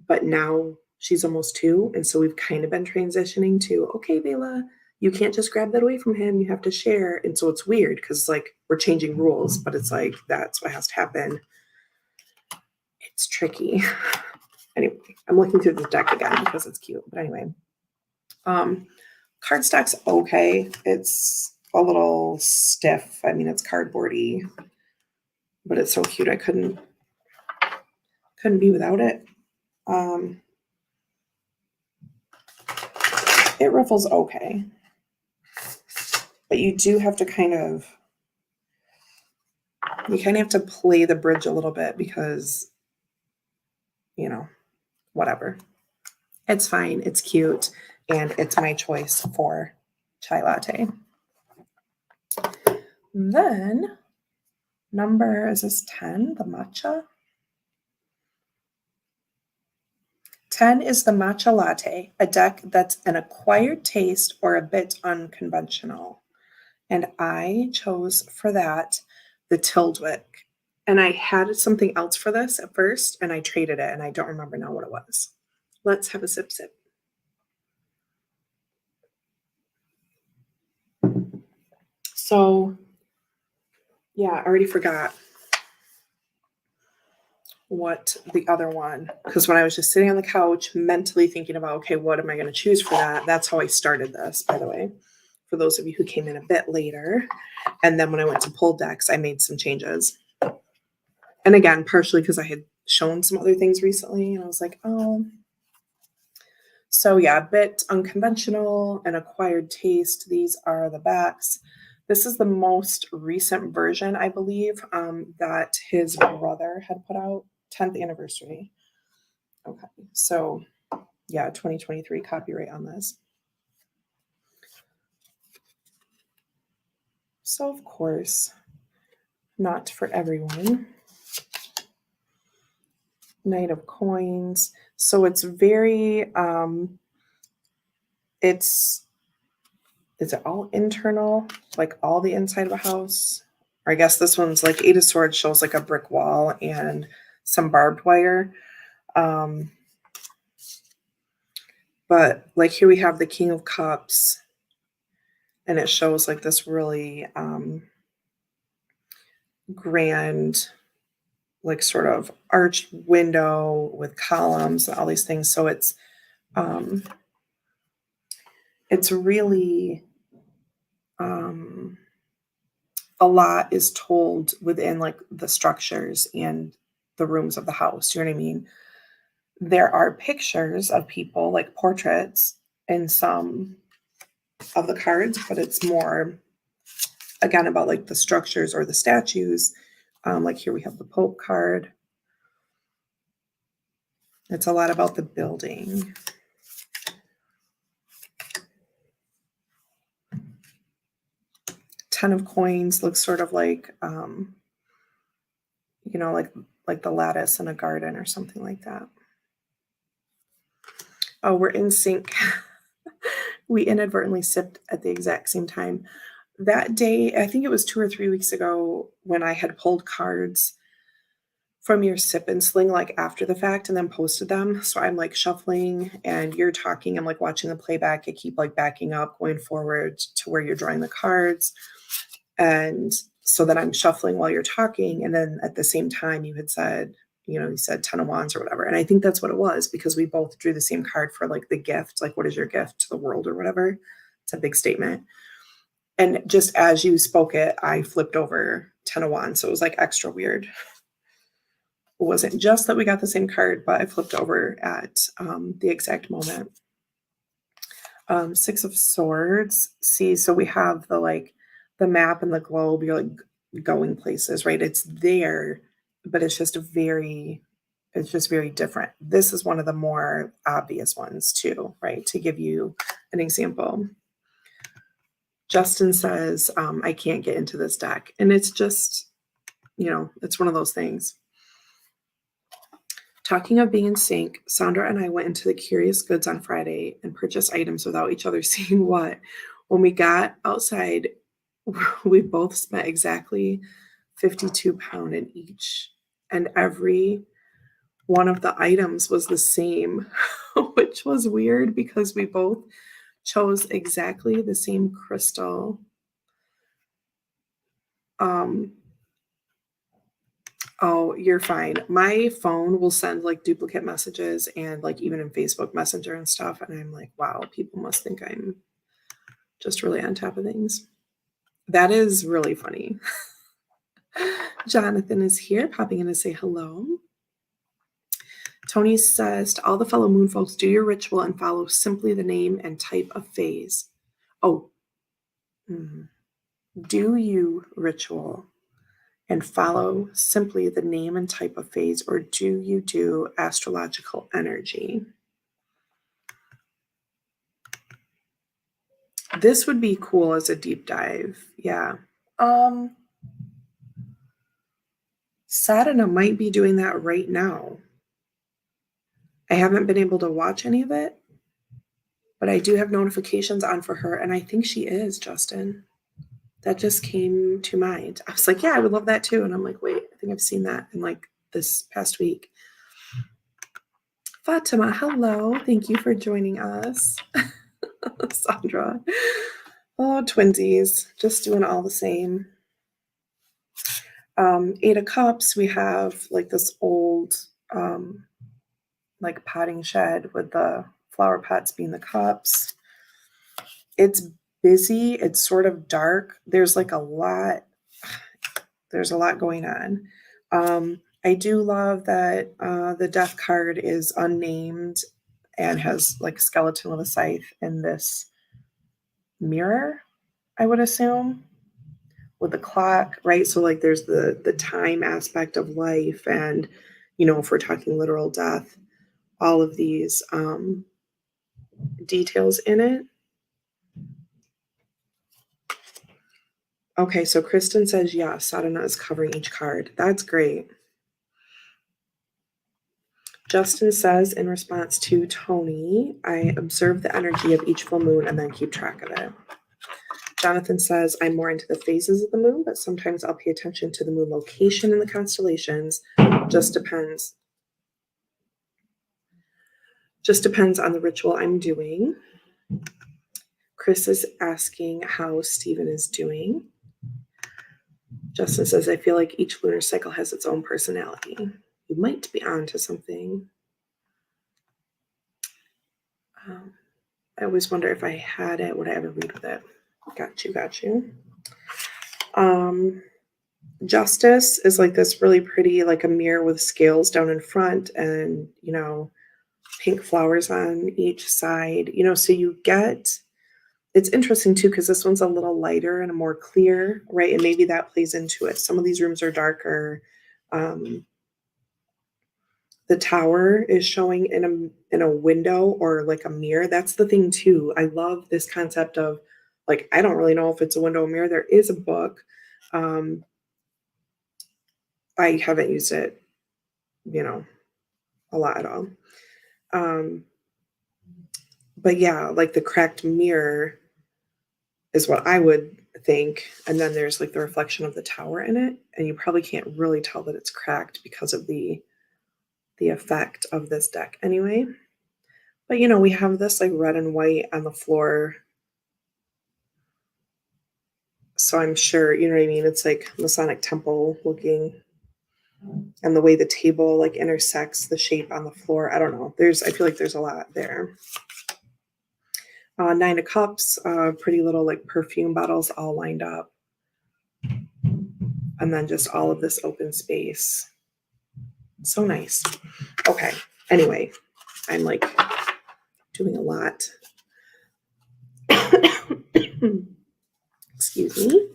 But now she's almost 2, and so we've kind of been transitioning to, okay, Vela, you can't just grab that away from him, you have to share. And so it's weird because like we're changing rules, but it's like that's what has to happen. It's tricky. Anyway, I'm looking through the deck again because it's cute. But anyway, cardstock's okay. It's a little stiff. I mean, it's cardboardy, but it's so cute. I couldn't be without it. It ruffles okay, but you do have to kind of have to play the bridge a little bit because, whatever. It's fine. It's cute. and it's my choice for chai latte. Then is this 10, the matcha? 10 is the matcha latte, a deck that's an acquired taste or a bit unconventional. And I chose for that the Tildwick. And I had something else for this at first, and I traded it, and I don't remember now what it was. Let's have a sip. So, yeah, I already forgot what the other one, because when I was just sitting on the couch mentally thinking about, okay, what am I going to choose for that? That's how I started this, by the way, for those of you who came in a bit later. And then when I went to pull decks, I made some changes. And again, partially because I had shown some other things recently, and I was like, oh. So yeah, a bit unconventional and acquired taste. These are the backs. This is the most recent version, I believe, that his brother had put out, 10th anniversary. Okay, so yeah, 2023 copyright on this. So of course, not for everyone. Knight of Coins. So it's very, is it all internal, like all the inside of a house? Or I guess this one's like Eight of Swords shows like a brick wall and some barbed wire. But like here we have the King of Cups, and it shows like this really grand, like sort of arched window with columns and all these things. So it's really a lot is told within like the structures and the rooms of the house. You know what I mean? There are pictures of people, like portraits, in some of the cards, but it's more, again, about like the structures or the statues. Like here we have the Pope card. It's a lot about the building. Ten of Coins looks sort of like, like the lattice in a garden or something like that. Oh, we're in sync. We inadvertently sipped at the exact same time. That day, I think it was 2 or 3 weeks ago, when I had pulled cards from your sip and sling like after the fact and then posted them. So I'm like shuffling and you're talking. I'm like watching the playback. I keep like backing up, going forward to where you're drawing the cards. And so then I'm shuffling while you're talking. And then at the same time you had said, you said 10 of Wands or whatever. And I think that's what it was, because we both drew the same card for like the gift, like what is your gift to the world or whatever. It's a big statement. And just as you spoke it, I flipped over 10 of Wands. So it was like extra weird. It wasn't just that we got the same card, but I flipped over at the exact moment. Six of Swords. See, so we have the map and the globe. You're like going places, right? It's there, but it's just very different. This is one of the more obvious ones too, right? To give you an example. Justin says, I can't get into this deck. And it's just, it's one of those things. Talking of being in sync, Sandra and I went into the Curious Goods on Friday and purchased items without each other seeing what. When we got outside, we both spent exactly £52 in each. And every one of the items was the same, which was weird because we both chose exactly the same crystal. Oh, you're fine. My phone will send like duplicate messages and like even in Facebook Messenger and stuff. And I'm like, wow, people must think I'm just really on top of things. That is really funny. Jonathan is here, popping in to say hello. Tony says, to all the fellow moon folks, do your ritual and follow simply the name and type of phase. Oh, do you ritual and follow simply the name and type of phase, or do you do astrological energy? This would be cool as a deep dive. Yeah. Sadhana might be doing that right now. I haven't been able to watch any of it, but I do have notifications on for her, and I think she is, Justin. That just came to mind. I was like, yeah, I would love that too. And I'm like, wait, I think I've seen that in like this past week. Fatima, hello. Thank you for joining us. Sandra. Oh, twinsies. Just doing all the same. 8 of Cups, we have like this old like potting shed with the flower pots being the cups. It's busy. It's sort of dark. There's a lot going on. I do love that the death card is unnamed and has like a skeleton with a scythe in this mirror, I would assume, with the clock, right? So like there's the time aspect of life, and if we're talking literal death, all of these details in it. Okay, so Kristen says, yeah, Sadhana is covering each card. That's great. Justin says, in response to Tony, I observe the energy of each full moon and then keep track of it. Jonathan says, I'm more into the phases of the moon, but sometimes I'll pay attention to the moon location in the constellations. Just depends. Just depends on the ritual I'm doing. Chris is asking how Stephen is doing. Justin says, I feel like each lunar cycle has its own personality. You might be onto something. I always wonder if I had it, would I ever read with it? Got you. Justice is like this really pretty, like a mirror with scales down in front and, pink flowers on each side, so you get, it's interesting too, because this one's a little lighter and a more clear, right? And maybe that plays into it. Some of these rooms are darker. The tower is showing in a window or like a mirror. That's the thing too. I love this concept of like, I don't really know if it's a window or mirror. There is a book. I haven't used it, a lot at all. But yeah, like the cracked mirror is what I would think. And then there's like the reflection of the tower in it. And you probably can't really tell that it's cracked because of the effect of this deck anyway. But we have this like red and white on the floor. So I'm sure, you know what I mean? It's like Masonic temple looking. And the way the table like intersects the shape on the floor. I don't know. I feel like there's a lot there. 9 of Cups, pretty little like perfume bottles all lined up. And then just all of this open space. So nice. Okay. Anyway, I'm like doing a lot. Excuse me.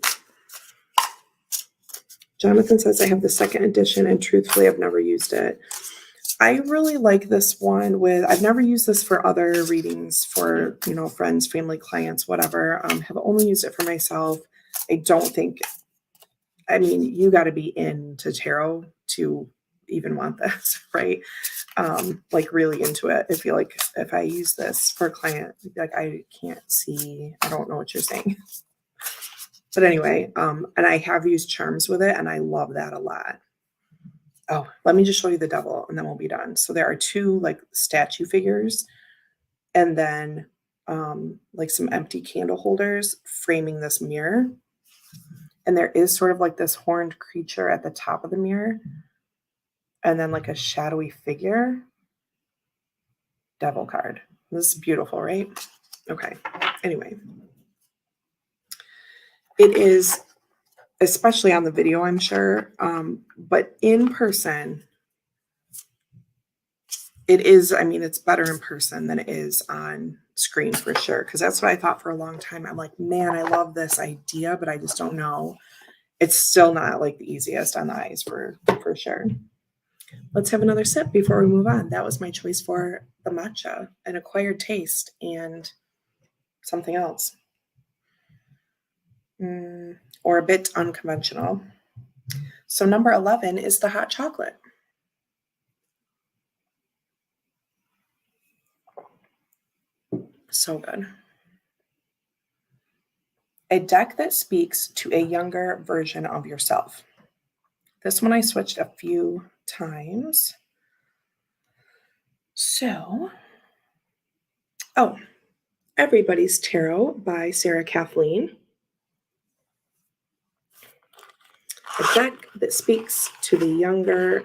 Jonathan says, I have the second edition and truthfully, I've never used it. I really like this one I've never used this for other readings for, friends, family, clients, whatever. Have only used it for myself. I don't think, you got to be into tarot to even want this, right? Like really into it. I feel like if I use this for a client, like I can't see, I don't know what you're saying. But anyway, and I have used charms with it and I love that a lot. Oh, let me just show you the devil and then we'll be done. So there are 2 like statue figures and then like some empty candle holders framing this mirror. And there is sort of like this horned creature at the top of the mirror and then like a shadowy figure. Devil card. This is beautiful, right? Okay. Anyway. It is, especially on the video, I'm sure, but in person, it is, it's better in person than it is on screen for sure. Because that's what I thought for a long time. I'm like, man, I love this idea, but I just don't know. It's still not like the easiest on the eyes for sure. Let's have another sip before we move on. That was my choice for the matcha, an acquired taste and something else. or a bit unconventional. So number 11 is the hot chocolate. So good. A deck that speaks to a younger version of yourself. This one I switched a few times. So, Everybody's Tarot by Sarah Kathleen. A deck that speaks to the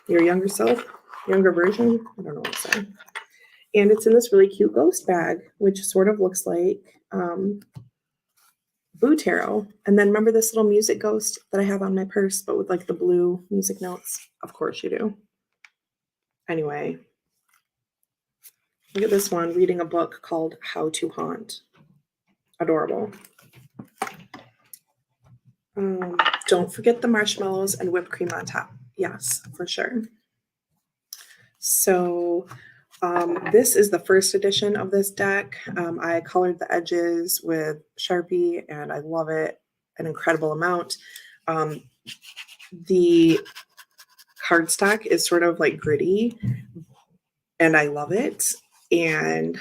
your younger self, younger version. I don't know what to say. And it's in this really cute ghost bag, which sort of looks like Boo Tarot. And then remember this little music ghost that I have on my purse, but with like the blue music notes? Of course you do. Anyway, look at this one, reading a book called How to Haunt. Adorable. Don't forget the marshmallows and whipped cream on top. Yes, for sure. So this is the first edition of this deck. I colored the edges with Sharpie and I love it an incredible amount. The cardstock is sort of like gritty and I love it. And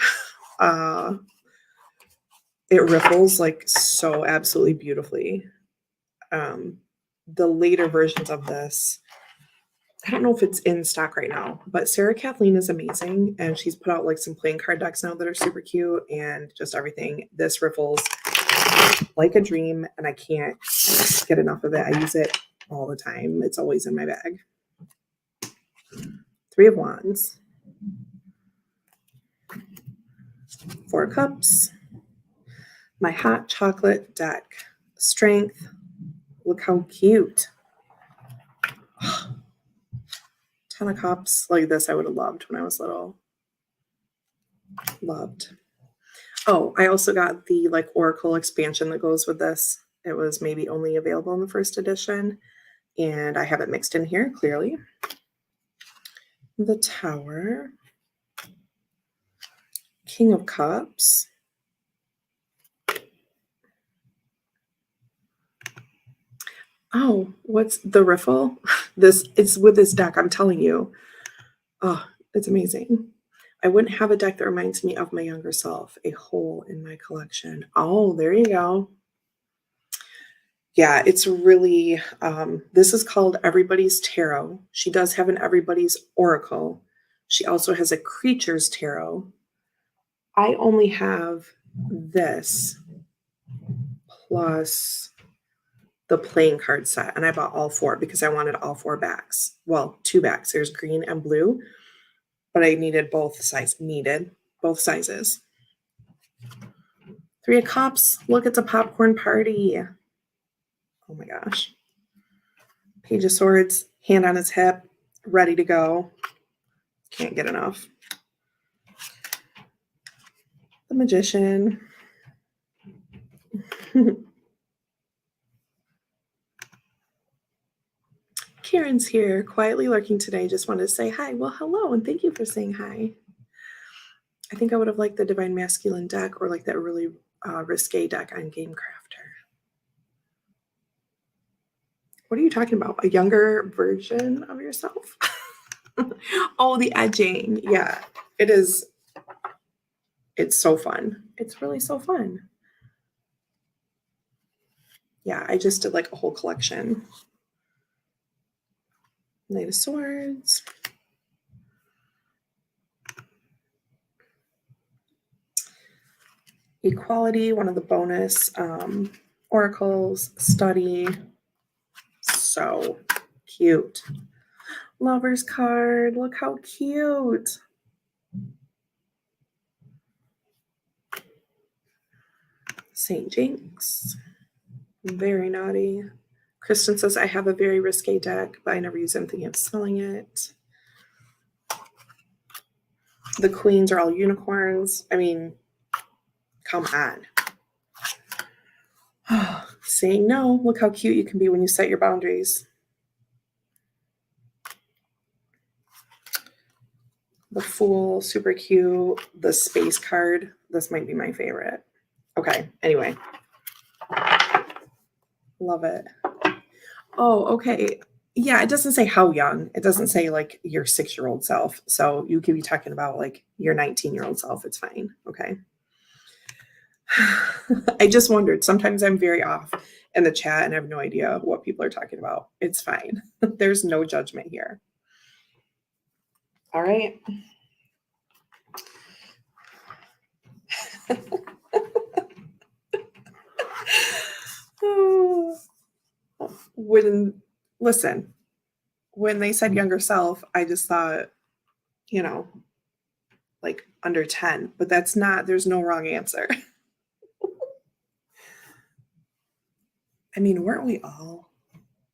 it ripples like so absolutely beautifully. The later versions of this, I don't know if it's in stock right now, but Sarah Kathleen is amazing. And she's put out like some playing card decks now that are super cute and just everything. This ripples like a dream and I can't get enough of it. I use it all the time. It's always in my bag. 3 of Wands. 4 Cups. My hot chocolate deck. Strength. Look how cute. 10 of Cups. Like this I would have loved when I was little. Loved. Oh, I also got the like Oracle expansion that goes with this. It was maybe only available in the first edition. And I have it mixed in here, clearly. The Tower. King of Cups. Oh, what's the riffle? It's with this deck, I'm telling you. Oh, it's amazing. I wouldn't have a deck that reminds me of my younger self. A hole in my collection. Oh, there you go. Yeah, it's really, this is called Everybody's Tarot. She does have an Everybody's Oracle. She also has a Creatures Tarot. I only have this plus the playing card set, and I bought all 4 because I wanted all 4 backs. Well, 2 backs. There's green and blue, but I needed both sizes. 3 of Cups. Look, it's a popcorn party. Oh my gosh. Page of Swords, hand on his hip, ready to go. Can't get enough. The Magician. Karen's here, quietly lurking today. Just wanted to say hi. Well, hello, and thank you for saying hi. I think I would have liked the Divine Masculine deck or like that really risque deck on Game Crafter. What are you talking about? A younger version of yourself? Oh, the edging. Yeah, it is. It's so fun. It's really so fun. Yeah, I just did like a whole collection. Knight of Swords. Equality, one of the bonus oracles. Study. So cute. Lover's card. Look how cute. St. Jinx. Very naughty. Kristen says, I have a very risque deck, but I never use anything of selling it. The queens are all unicorns. I mean, come on. Saying no. Look how cute you can be when you set your boundaries. The Fool, super cute. The Space card. This might be my favorite. Okay, anyway. Love it. Oh, okay. Yeah, it doesn't say how young. It doesn't say like your 6-year-old self. So you could be talking about like your 19-year-old self. It's fine. Okay. I just wondered. Sometimes I'm very off in the chat and I have no idea what people are talking about. It's fine. There's no judgment here. All right. Listen, when they said younger self, I just thought, you know, like under 10, but that's not, there's no wrong answer. I mean, weren't we all,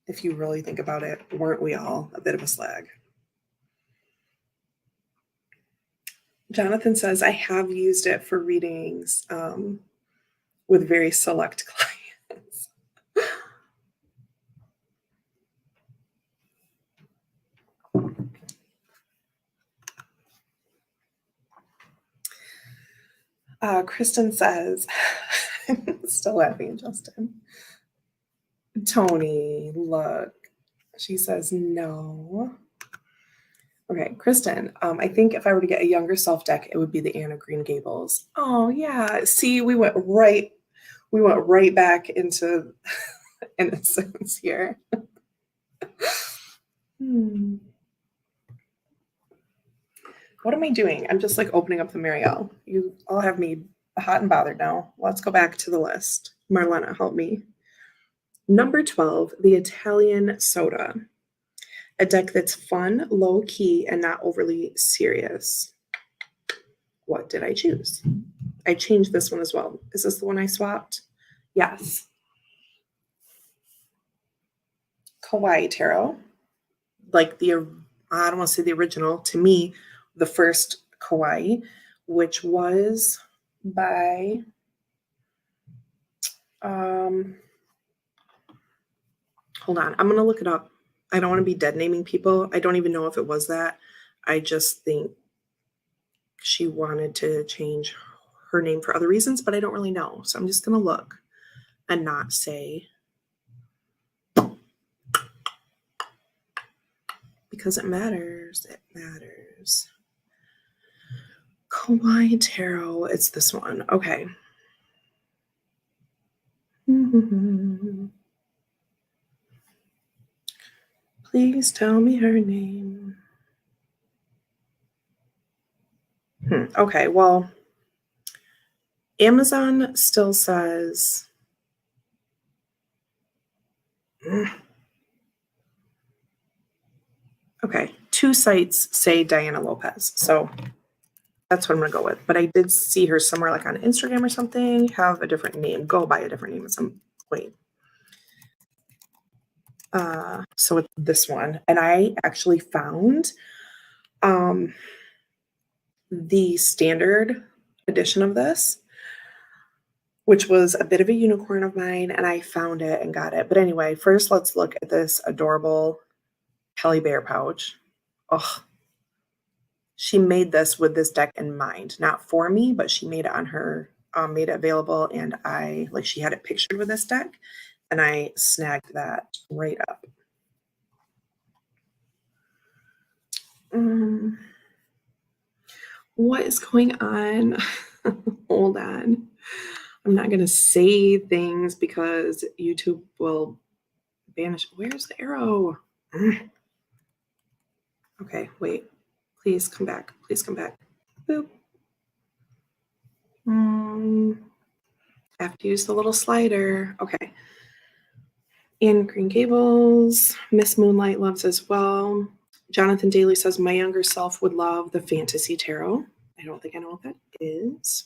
if you really think about it, weren't we all a bit of a slag? Jonathan says, I have used it for readings with very select clients. Kristen says, I'm still laughing, Justin. Tony, look. She says, no. Okay, Kristen, I think if I were to get a younger self deck, it would be the Anne of Green Gables. Oh yeah. See, we went right back into innocence here. What am I doing? I'm just like opening up the Marielle. You all have me hot and bothered now. Let's go back to the list. Marlena, help me. Number 12, the Italian Soda. A deck that's fun, low key, and not overly serious. What did I choose? I changed this one as well. Is this the one I swapped? Yes. Kawaii Tarot. Like I don't want to say the original, to me, the first Kawaii, which was by hold on, I'm going to look it up. I don't want to be dead naming people. I don't even know if it was that. I just think she wanted to change her name for other reasons, but I don't really know. So I'm just going to look and not say, because it matters. It matters. Kawaii Tarot. It's this one. Okay. Please tell me her name. Okay, well, Amazon still says okay, 2 sites say Diana Lopez. So that's what I'm going to go with. But I did see her somewhere like on Instagram or something have a different name, go by a different name at some point. So it's this one. And I actually found the standard edition of this, which was a bit of a unicorn of mine, and I found it and got it. But anyway, first let's look at this adorable Kelly Bear pouch. Oh, she made this with this deck in mind, not for me, but she made it on her, made it available, and she had it pictured with this deck, and I snagged that right up. What is going on? Hold on. I'm not going to say things because YouTube will banish. Where's the arrow? Okay, wait. Please come back. Please come back. Boop. I have to use the little slider. Okay. Anne Green Gables. Miss Moonlight loves as well. Jonathan Daly says, my younger self would love the Fantasy Tarot. I don't think I know what that is.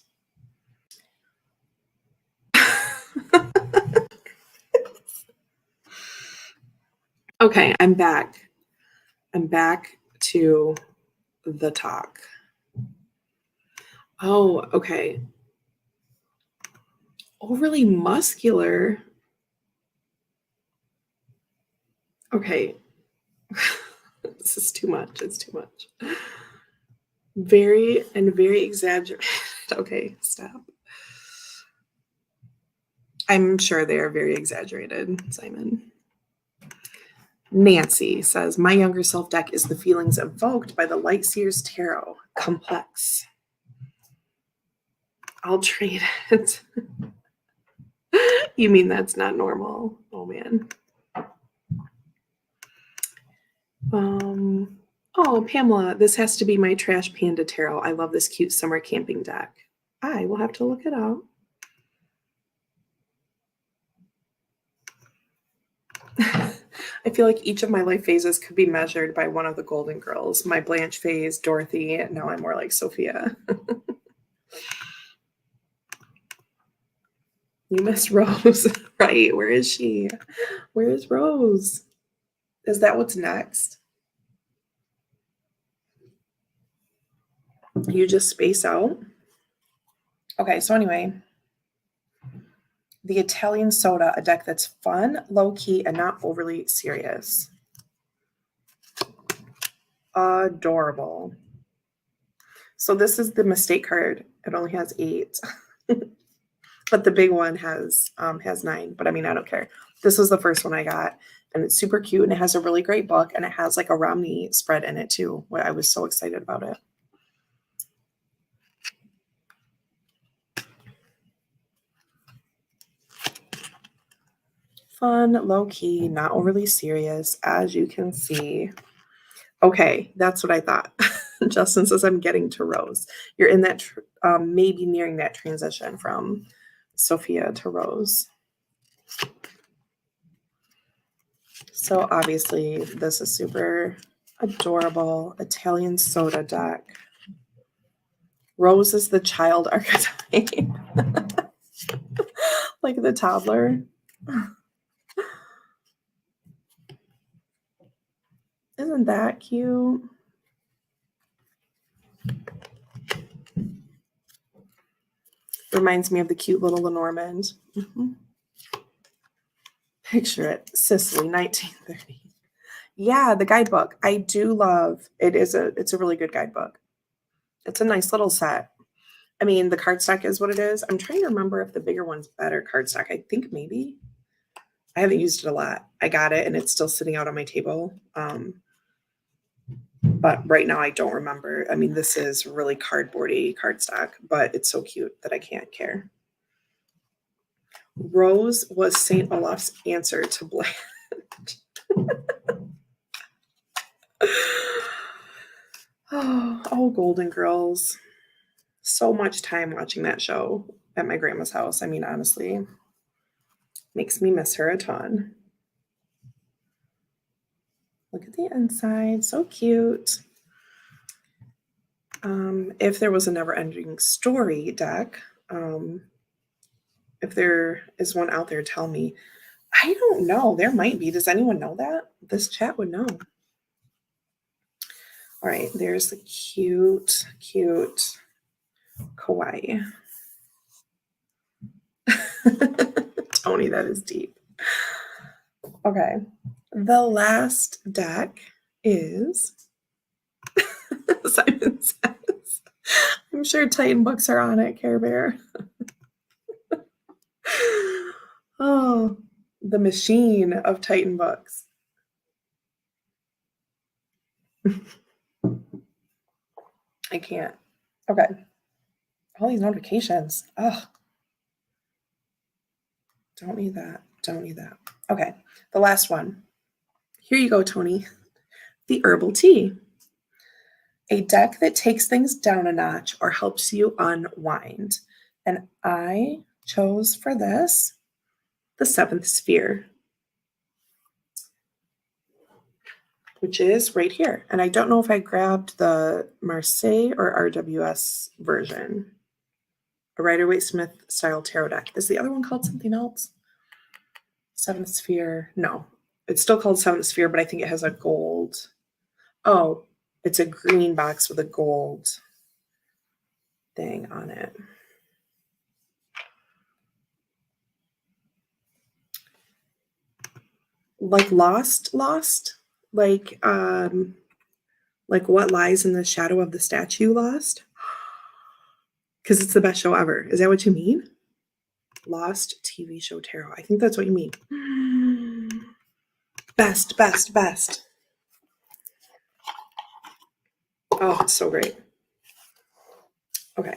Okay, I'm back. I'm back to the talk. Oh, okay. Overly muscular. Okay. This is too much. It's too much. Very exaggerated. Okay, stop. I'm sure they are very exaggerated, Simon. Nancy says, my younger self deck is the feelings evoked by the Light Seers Tarot. Complex. I'll trade it. You mean that's not normal? Oh, man. Oh, Pamela, this has to be my Trash Panda Tarot. I love this cute summer camping deck. I will have to look it up. I feel like each of my life phases could be measured by one of the Golden Girls. My Blanche phase, Dorothy. Now I'm more like Sophia. You miss Rose, right? Where is she? Where is Rose? Is that what's next? You just space out? Okay, so anyway, the Italian Soda, a deck that's fun, low-key, and not overly serious. Adorable. So this is the mistake card. It only has 8. But the big one has 9. But I mean, I don't care. This was the first one I got. And it's super cute. And it has a really great book. And it has like a Romney spread in it too. I was so excited about it. Fun, low-key, not overly serious, as you can see. Okay, that's what I thought. Justin says, I'm getting to Rose. You're in that, maybe nearing that transition from Sophia to Rose. So obviously, this is super adorable Italian Soda deck. Rose is the child archetype. Like the toddler. Isn't that cute? Reminds me of the cute little Lenormand. Mm-hmm. Picture it, Sicily, 1930. Yeah, the guidebook. I do love it. It's a really good guidebook. It's a nice little set. I mean, the cardstock is what it is. I'm trying to remember if the bigger one's better cardstock. I think maybe. I haven't used it a lot. I got it and it's still sitting out on my table. But right now I don't remember. I mean, this is really cardboardy cardstock, but it's so cute that I can't care. Rose was St. Olaf's answer to Blanche. Oh, Golden Girls. So much time watching that show at my grandma's house. I mean, honestly, makes me miss her a ton. Look at the inside. So cute. If there was a never-ending story deck, if there is one out there, tell me. I don't know. There might be. Does anyone know that? This chat would know. All right, there's the cute, cute kawaii. Tony, that is deep. Okay, the last deck is Simon says, I'm sure Titan books are on it, Care Bear. Oh, the machine of Titan books. I can't. Okay. All these notifications. Ugh. Don't need that. Don't need that. Okay. The last one. Here you go, Tony. The herbal tea. A deck that takes things down a notch or helps you unwind. And I chose for this the 7th Sphere, which is right here. And I don't know if I grabbed the Marseille or RWS version. A Rider-Waite-Smith style tarot deck. Is the other one called something else? 7th Sphere. No, it's still called 7th Sphere, but I think it has a gold. Oh, it's a green box with a gold thing on it. Like Lost? Like What Lies in the Shadow of the Statue Lost? Because it's the best show ever. Is that what you mean? Lost TV show tarot. I think that's what you mean. Best. Oh, it's so great. Okay.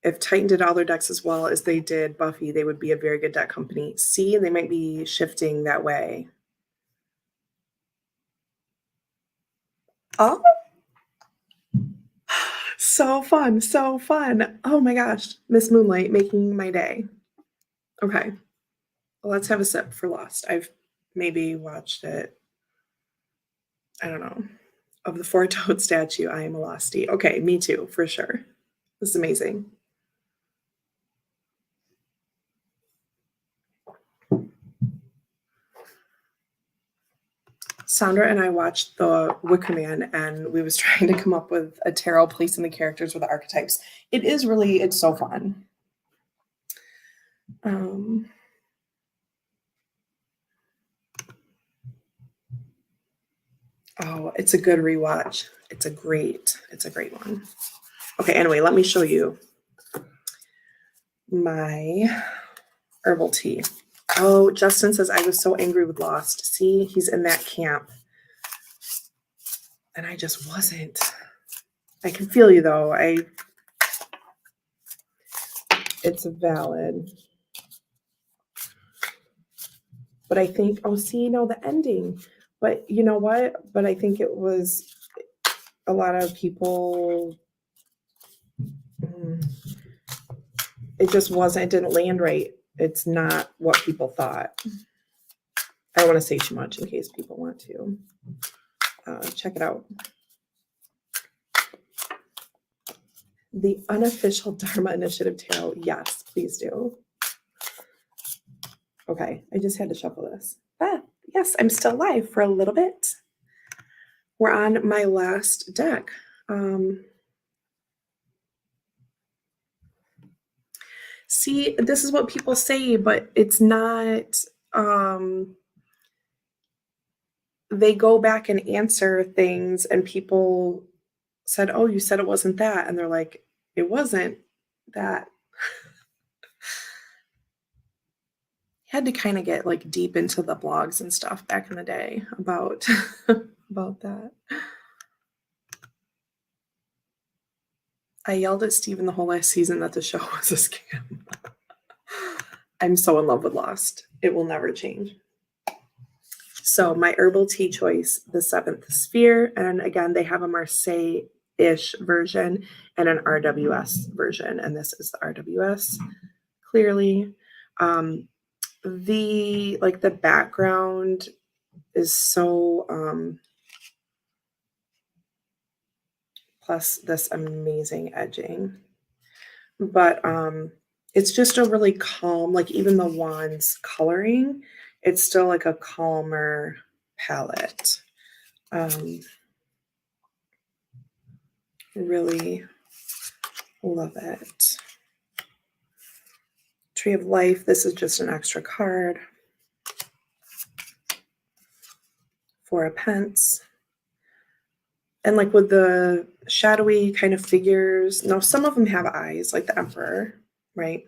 If Titan did all their decks as well as they did Buffy, they would be a very good deck company. See, they might be shifting that way. Oh, so fun. Oh my gosh. Miss Moonlight making my day. Okay. Well, let's have a sip for Lost. I've maybe watched it. I don't know. Of the four-toed statue, I am a Lostie. Okay, me too, for sure. This is amazing. Sandra and I watched The Wicker Man, and we was trying to come up with a tarot placing the characters with the archetypes. It's so fun. Oh, it's a good rewatch. It's a great one. Okay, anyway, let me show you my herbal tea. Oh, Justin says, I was so angry with Lost. See, he's in that camp. And I just wasn't. I can feel you, though. It's valid. But I think, the ending. But you know what? But I think it was a lot of people, it just wasn't, it didn't land right. It's not what people thought. I don't want to say too much in case people want to check it out. The unofficial Dharma Initiative Tarot. Yes, please do. Okay, I just had to shuffle this. Yes, I'm still live for a little bit. We're on my last deck. See, this is what people say, but it's not. They go back and answer things, and people said, oh, you said it wasn't that. And they're like, it wasn't that. Had to kind of get like deep into the blogs and stuff back in the day about that. I yelled at Steven the whole last season that the show was a scam. I'm so in love with Lost. It will never change. So my herbal tea choice, the Seventh Sphere. And again, they have a Marseille-ish version and an RWS version. And this is the RWS, clearly. The background is so, plus this amazing edging. But it's just a really calm, like even the wands coloring, it's still like a calmer palette. Really love it. Tree of Life, this is just an extra card. 4 of Pence. And like with the shadowy kind of figures, now some of them have eyes, like the Emperor, right?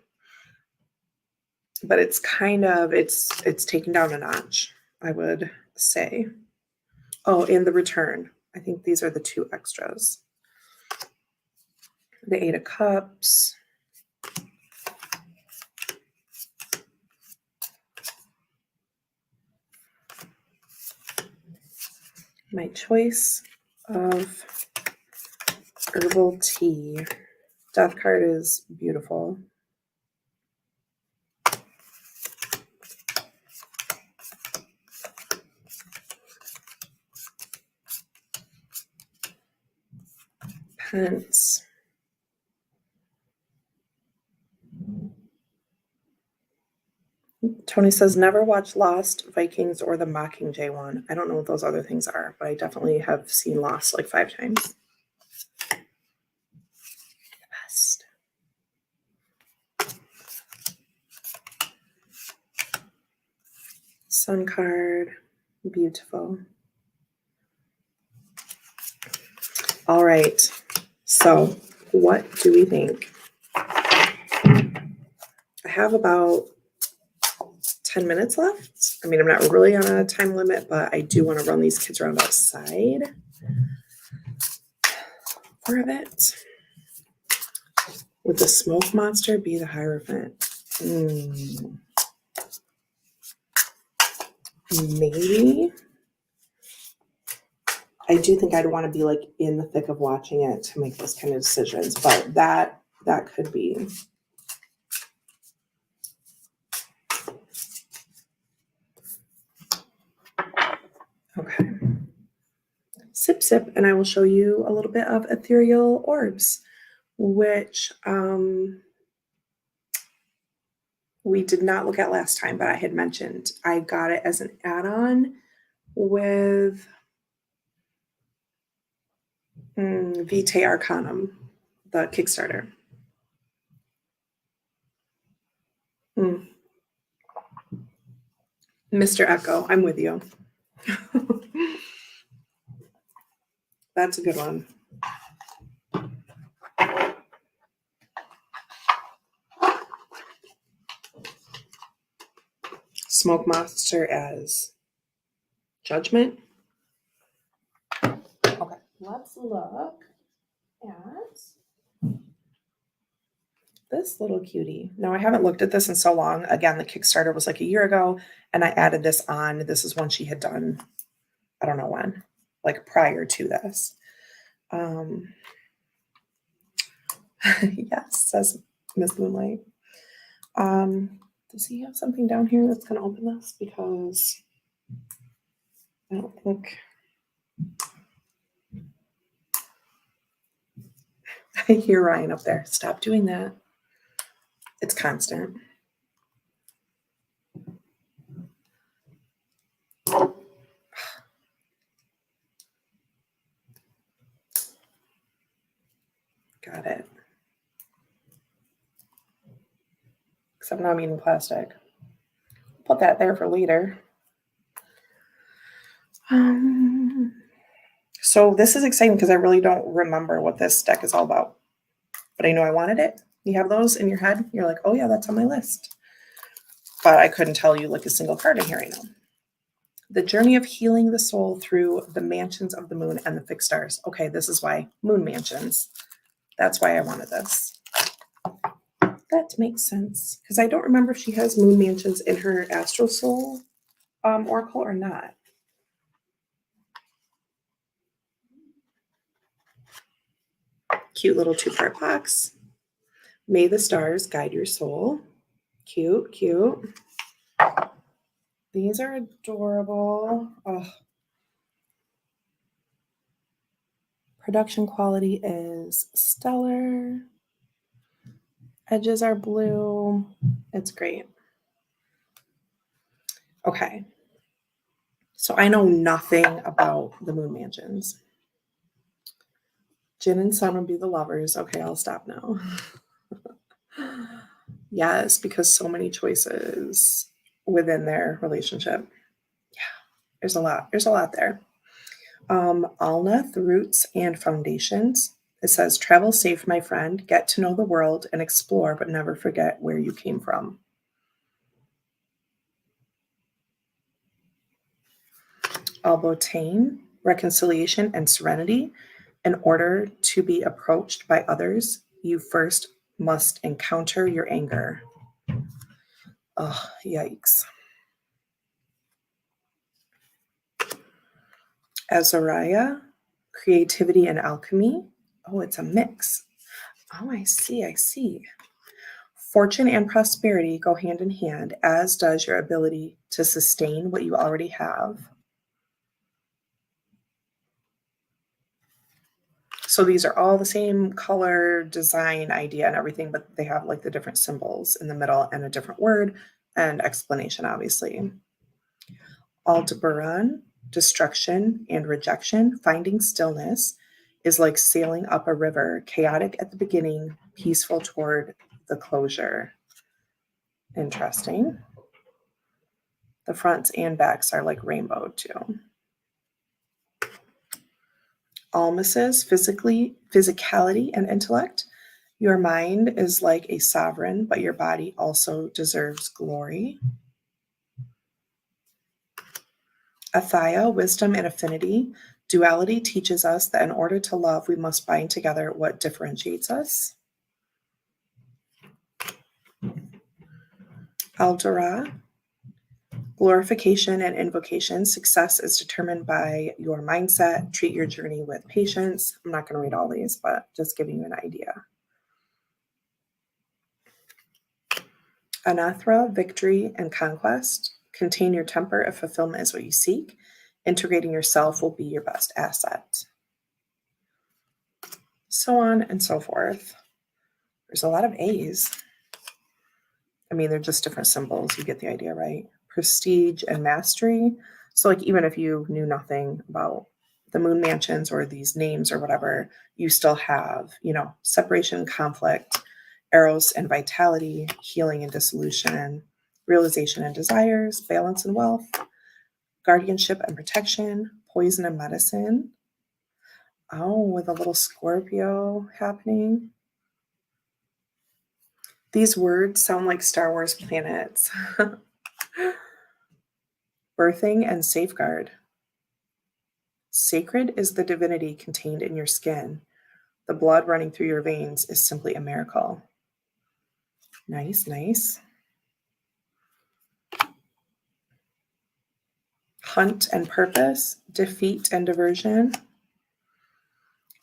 But it's kind of, it's taken down a notch, I would say. Oh, and the Return. I think these are the 2 extras. The 8 of Cups. My choice of herbal tea. Death card is beautiful. Pence. Tony says, never watch Lost, Vikings, or the Mockingjay one. I don't know what those other things are, but I definitely have seen Lost like 5 times. The best. Sun card. Beautiful. All right. So what do we think? I have about 10 minutes left. I mean, I'm not really on a time limit, but I do want to run these kids around outside for a bit. Would the smoke monster be the Hierophant? Maybe. I do think I'd want to be like in the thick of watching it to make those kind of decisions, but that could be. Okay. Sip, sip, and I will show you a little bit of ethereal orbs, which we did not look at last time, but I had mentioned I got it as an add-on with Vitae Arcanum, the Kickstarter. Mr. Echo, I'm with you. That's a good one. Smoke Monster as Judgment. Okay, let's look at this little cutie. Now, I haven't looked at this in so long. Again, the Kickstarter was like a year ago, and I added this on. This is one she had done, I don't know when, like prior to this. Yes, says Miss Moonlight. Does he have something down here that's going to open this? Because I don't think. I hear Ryan up there. Stop doing that. It's constant. Got it. Except now I'm eating plastic. Put that there for later. So this is exciting because I really don't remember what this deck is all about. But I know I wanted it. You have those in your head. You're like, oh yeah, that's on my list. But I couldn't tell you like a single card in here right now. The journey of healing the soul through the mansions of the moon and the fixed stars. Okay, this is why. Moon mansions. That's why I wanted this. That makes sense. Because I don't remember if she has moon mansions in her Astral Soul oracle or not. Cute little 2-part box. May the stars guide your soul. Cute, cute. These are adorable. Oh. Production quality is stellar. Edges are blue. It's great. Okay. So I know nothing about the moon mansions. Jin and Sun would be the lovers. Okay, I'll stop now. Yes, because so many choices within their relationship. Yeah, there's a lot. There's a lot there. Alnath, Roots and Foundations. It says, travel safe, my friend. Get to know the world and explore, but never forget where you came from. Albotain, Reconciliation and Serenity. In order to be approached by others, you first must encounter your anger. Oh, yikes. Azariah, Creativity and Alchemy. Oh, it's a mix. Oh, I see. I see. Fortune and prosperity go hand in hand, as does your ability to sustain what you already have. So these are all the same color, design, idea, and everything, but they have like the different symbols in the middle and a different word and explanation, obviously. Aldebaran, Destruction and Rejection. Finding stillness is like sailing up a river, chaotic at the beginning, peaceful toward the closure. Interesting. The fronts and backs are like rainbow too. Almases, physicality and intellect. Your mind is like a sovereign, but your body also deserves glory. Athaya, wisdom and affinity. Duality teaches us that in order to love, we must bind together what differentiates us. Aldara, glorification and invocation. Success is determined by your mindset. Treat your journey with patience. I'm not going to read all these, but just giving you an idea. Anathra, victory and conquest. Contain your temper if fulfillment is what you seek. Integrating yourself will be your best asset. So on and so forth. There's a lot of A's. I mean, they're just different symbols. You get the idea, right? Prestige and mastery. So like even if you knew nothing about the moon mansions or these names or whatever, you still have, separation, conflict, eros and vitality, healing and dissolution, realization and desires, balance and wealth, guardianship and protection, poison and medicine. Oh, with a little Scorpio happening. These words sound like Star Wars planets. Birthing and safeguard. Sacred is the divinity contained in your skin. The blood running through your veins is simply a miracle. Nice, nice. Hunt and purpose, defeat and diversion,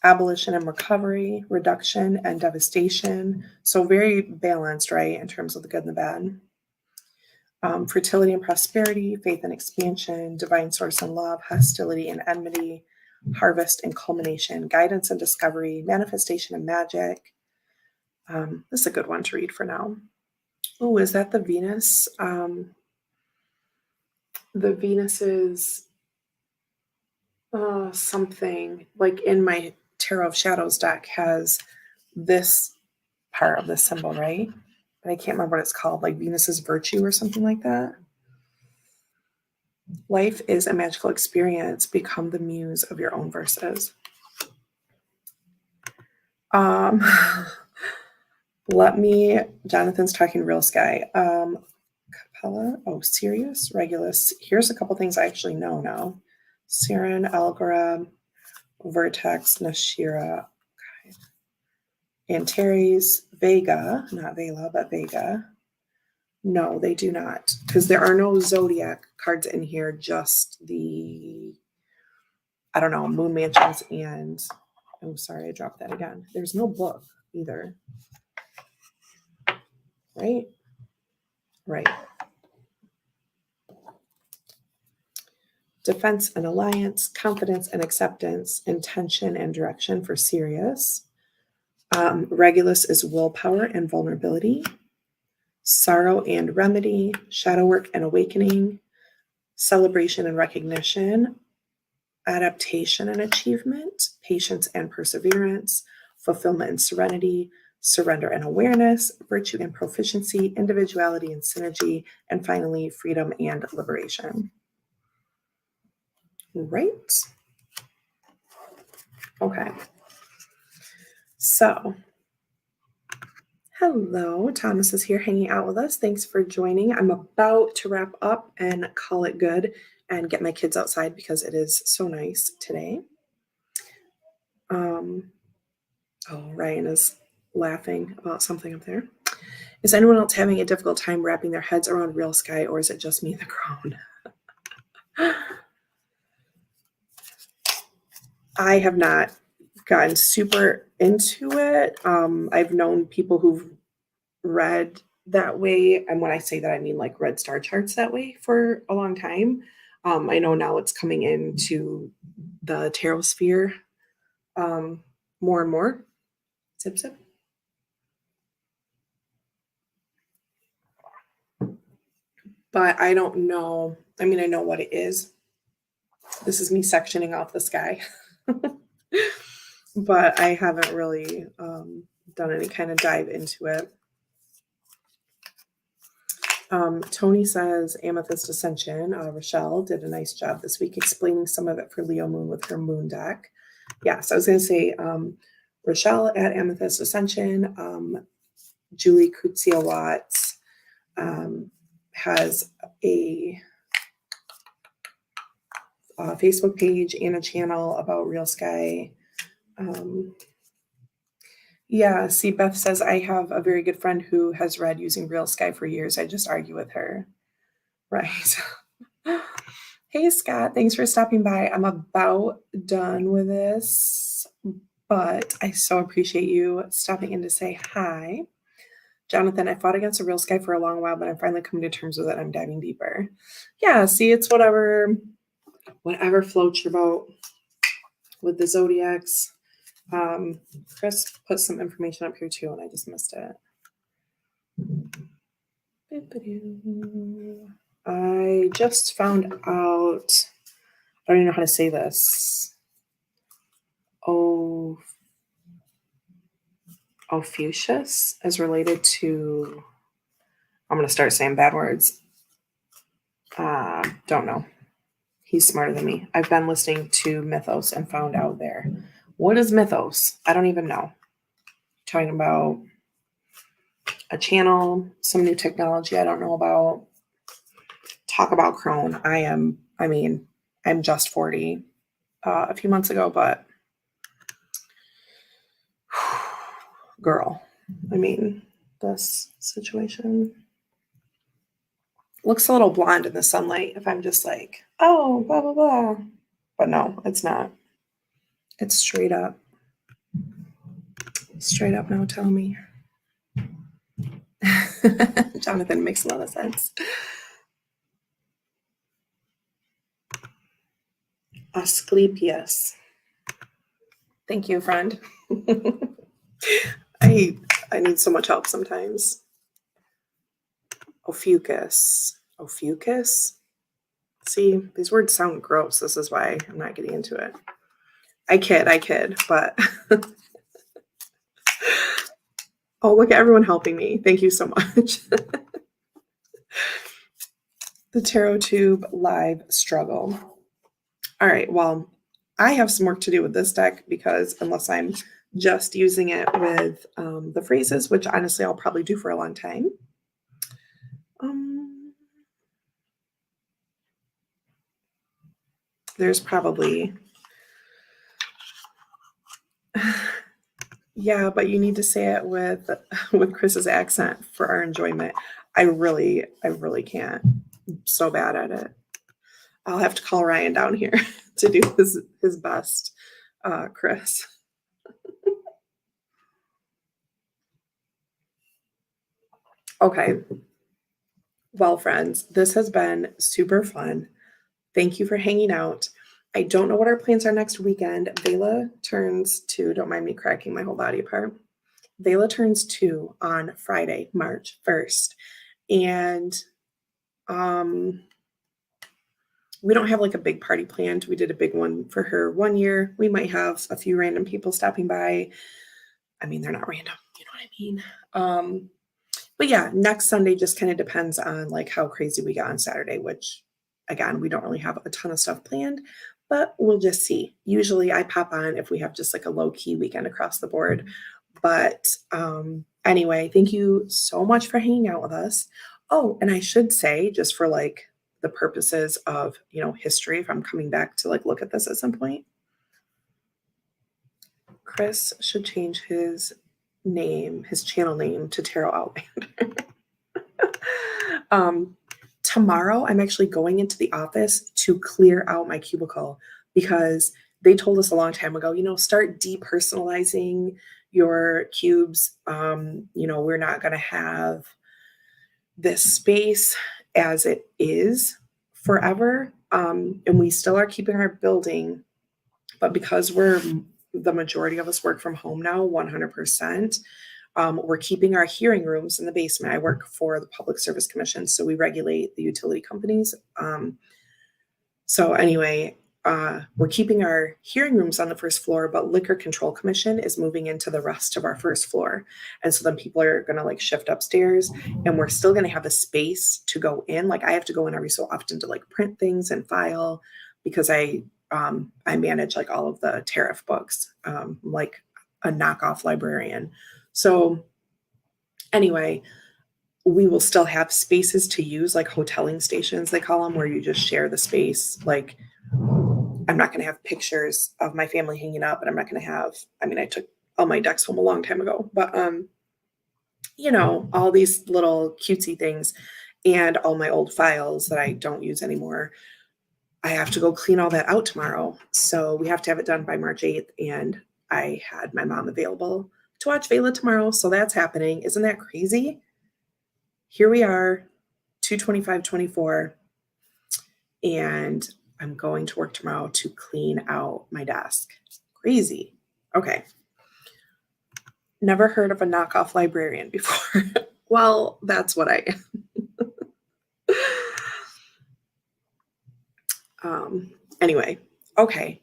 abolition and recovery, reduction and devastation. So very balanced, right, in terms of the good and the bad. Fertility and prosperity, faith and expansion, divine source and love, hostility and enmity, harvest and culmination, guidance and discovery, manifestation and magic. This is a good one to read for now. Oh, is that the Venus? The Venus is something like in my Tarot of Shadows deck has this part of the symbol, right? But I can't remember what it's called, like Venus's virtue or something like that. Life is a magical experience. Become the muse of your own verses. Jonathan's talking real sky. Capella, Sirius, Regulus. Here's a couple things I actually know now. Siren, Algora, Vertex, Nashira, Antares, Vega, not Vela, but Vega. No, they do not, because there are no zodiac cards in here, just the, moon mansions and, sorry, I dropped that again. There's no book either. Right? Right. Defense and alliance, confidence and acceptance, intention and direction for Sirius. Regulus is willpower and vulnerability. Sorrow and remedy, shadow work and awakening, celebration and recognition, adaptation and achievement, patience and perseverance, fulfillment and serenity, surrender and awareness, virtue and proficiency, individuality and synergy, and finally, freedom and liberation. Right? Okay. So, hello, Thomas is here hanging out with us. Thanks for joining. I'm about to wrap up and call it good and get my kids outside because it is so nice today. Ryan is laughing about something up there. Is anyone else having a difficult time wrapping their heads around real sky, or is it just me in the crowd? I have not gotten super into it. I've known people who've read that way, and when I say that, I mean like read star charts that way for a long time. I know now it's coming into the tarot sphere more and more. Sip, sip. But I don't know. I mean, I know what it is. This is me sectioning off the sky. But I haven't really done any kind of dive into it. Tony says Amethyst Ascension. Rochelle did a nice job this week explaining some of it for Leo Moon with her moon deck. Yes, I was going to say Rochelle at Amethyst Ascension, Julie Kutsia Watts has a Facebook page and a channel about Real Sky. Yeah, see, Beth says, I have a very good friend who has read Using Real Sky for years. I just argue with her. Right. Hey, Scott, thanks for stopping by. I'm about done with this, but I so appreciate you stopping in to say hi. Jonathan, I fought against a Real Sky for a long while, but I'm finally coming to terms with it. I'm diving deeper. Yeah, see, it's whatever floats your boat with the zodiacs. Chris put some information up here too, and I just missed it. I just found out, I don't even know how to say this. Ophiuchus is related to, I'm going to start saying bad words. Don't know. He's smarter than me. I've been listening to Mythos and found out there. What is Mythos? I don't even know. Talking about a channel, some new technology I don't know about. Talk about Crone. I'm just 40 a few months ago, but girl, this situation looks a little blonde in the sunlight if I'm just like, oh, blah, blah, blah. But no, it's not. It's straight up. Straight up now, tell me. Jonathan, makes a lot of sense. Asclepius. Thank you, friend. I need so much help sometimes. Ophiuchus. See, these words sound gross. This is why I'm not getting into it. I kid, but oh, look at everyone helping me. Thank you so much. The Tarot Tube live struggle. All right, well, I have some work to do with this deck because unless I'm just using it with the phrases, which honestly I'll probably do for a long time. There's probably, yeah, but you need to say it with Chris's accent for our enjoyment. I really can't. I'm so bad at it. I'll have to call Ryan down here to do his best, Chris. Okay. Well, friends, this has been super fun. Thank you for hanging out. I don't know what our plans are next weekend. Vela turns 2. Don't mind me cracking my whole body apart. Vela turns 2 on Friday, March 1st. And we don't have like a big party planned. We did a big one for her one year. We might have a few random people stopping by. I mean, they're not random. You know what I mean? But yeah, next Sunday just kind of depends on like how crazy we got on Saturday, which again, we don't really have a ton of stuff planned, but we'll just see. Usually I pop on if we have just like a low key weekend across the board. But anyway, thank you so much for hanging out with us. Oh, and I should say, just for like the purposes of, history, if I'm coming back to like look at this at some point, Chris should change his channel name to Tarot Outlander. Tomorrow, I'm actually going into the office to clear out my cubicle because they told us a long time ago, start depersonalizing your cubes. We're not going to have this space as it is forever. And we still are keeping our building, but because the majority of us work from home now, 100%, we're keeping our hearing rooms in the basement. I work for the Public Service Commission, so we regulate the utility companies. So anyway, we're keeping our hearing rooms on the first floor, but Liquor Control Commission is moving into the rest of our first floor. And so then people are going to like shift upstairs, and we're still going to have a space to go in. Like I have to go in every so often to like print things and file because I manage like all of the tariff books. Like a knockoff librarian. So anyway, we will still have spaces to use, like hoteling stations, they call them, where you just share the space. Like, I'm not going to have pictures of my family hanging up, and I'm not going to have, I mean, I took all my decks home a long time ago, but, all these little cutesy things and all my old files that I don't use anymore. I have to go clean all that out tomorrow. So we have to have it done by March 8th. And I had my mom available to watch Vela tomorrow. So that's happening. Isn't that crazy? Here we are, 2/25/24, and I'm going to work tomorrow to clean out my desk. Crazy. Okay. Never heard of a knockoff librarian before. Well, that's what I am. Anyway, okay.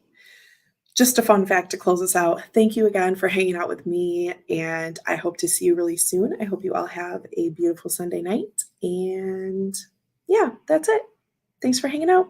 Just a fun fact to close us out. Thank you again for hanging out with me, and I hope to see you really soon. I hope you all have a beautiful Sunday night. And yeah, that's it. Thanks for hanging out.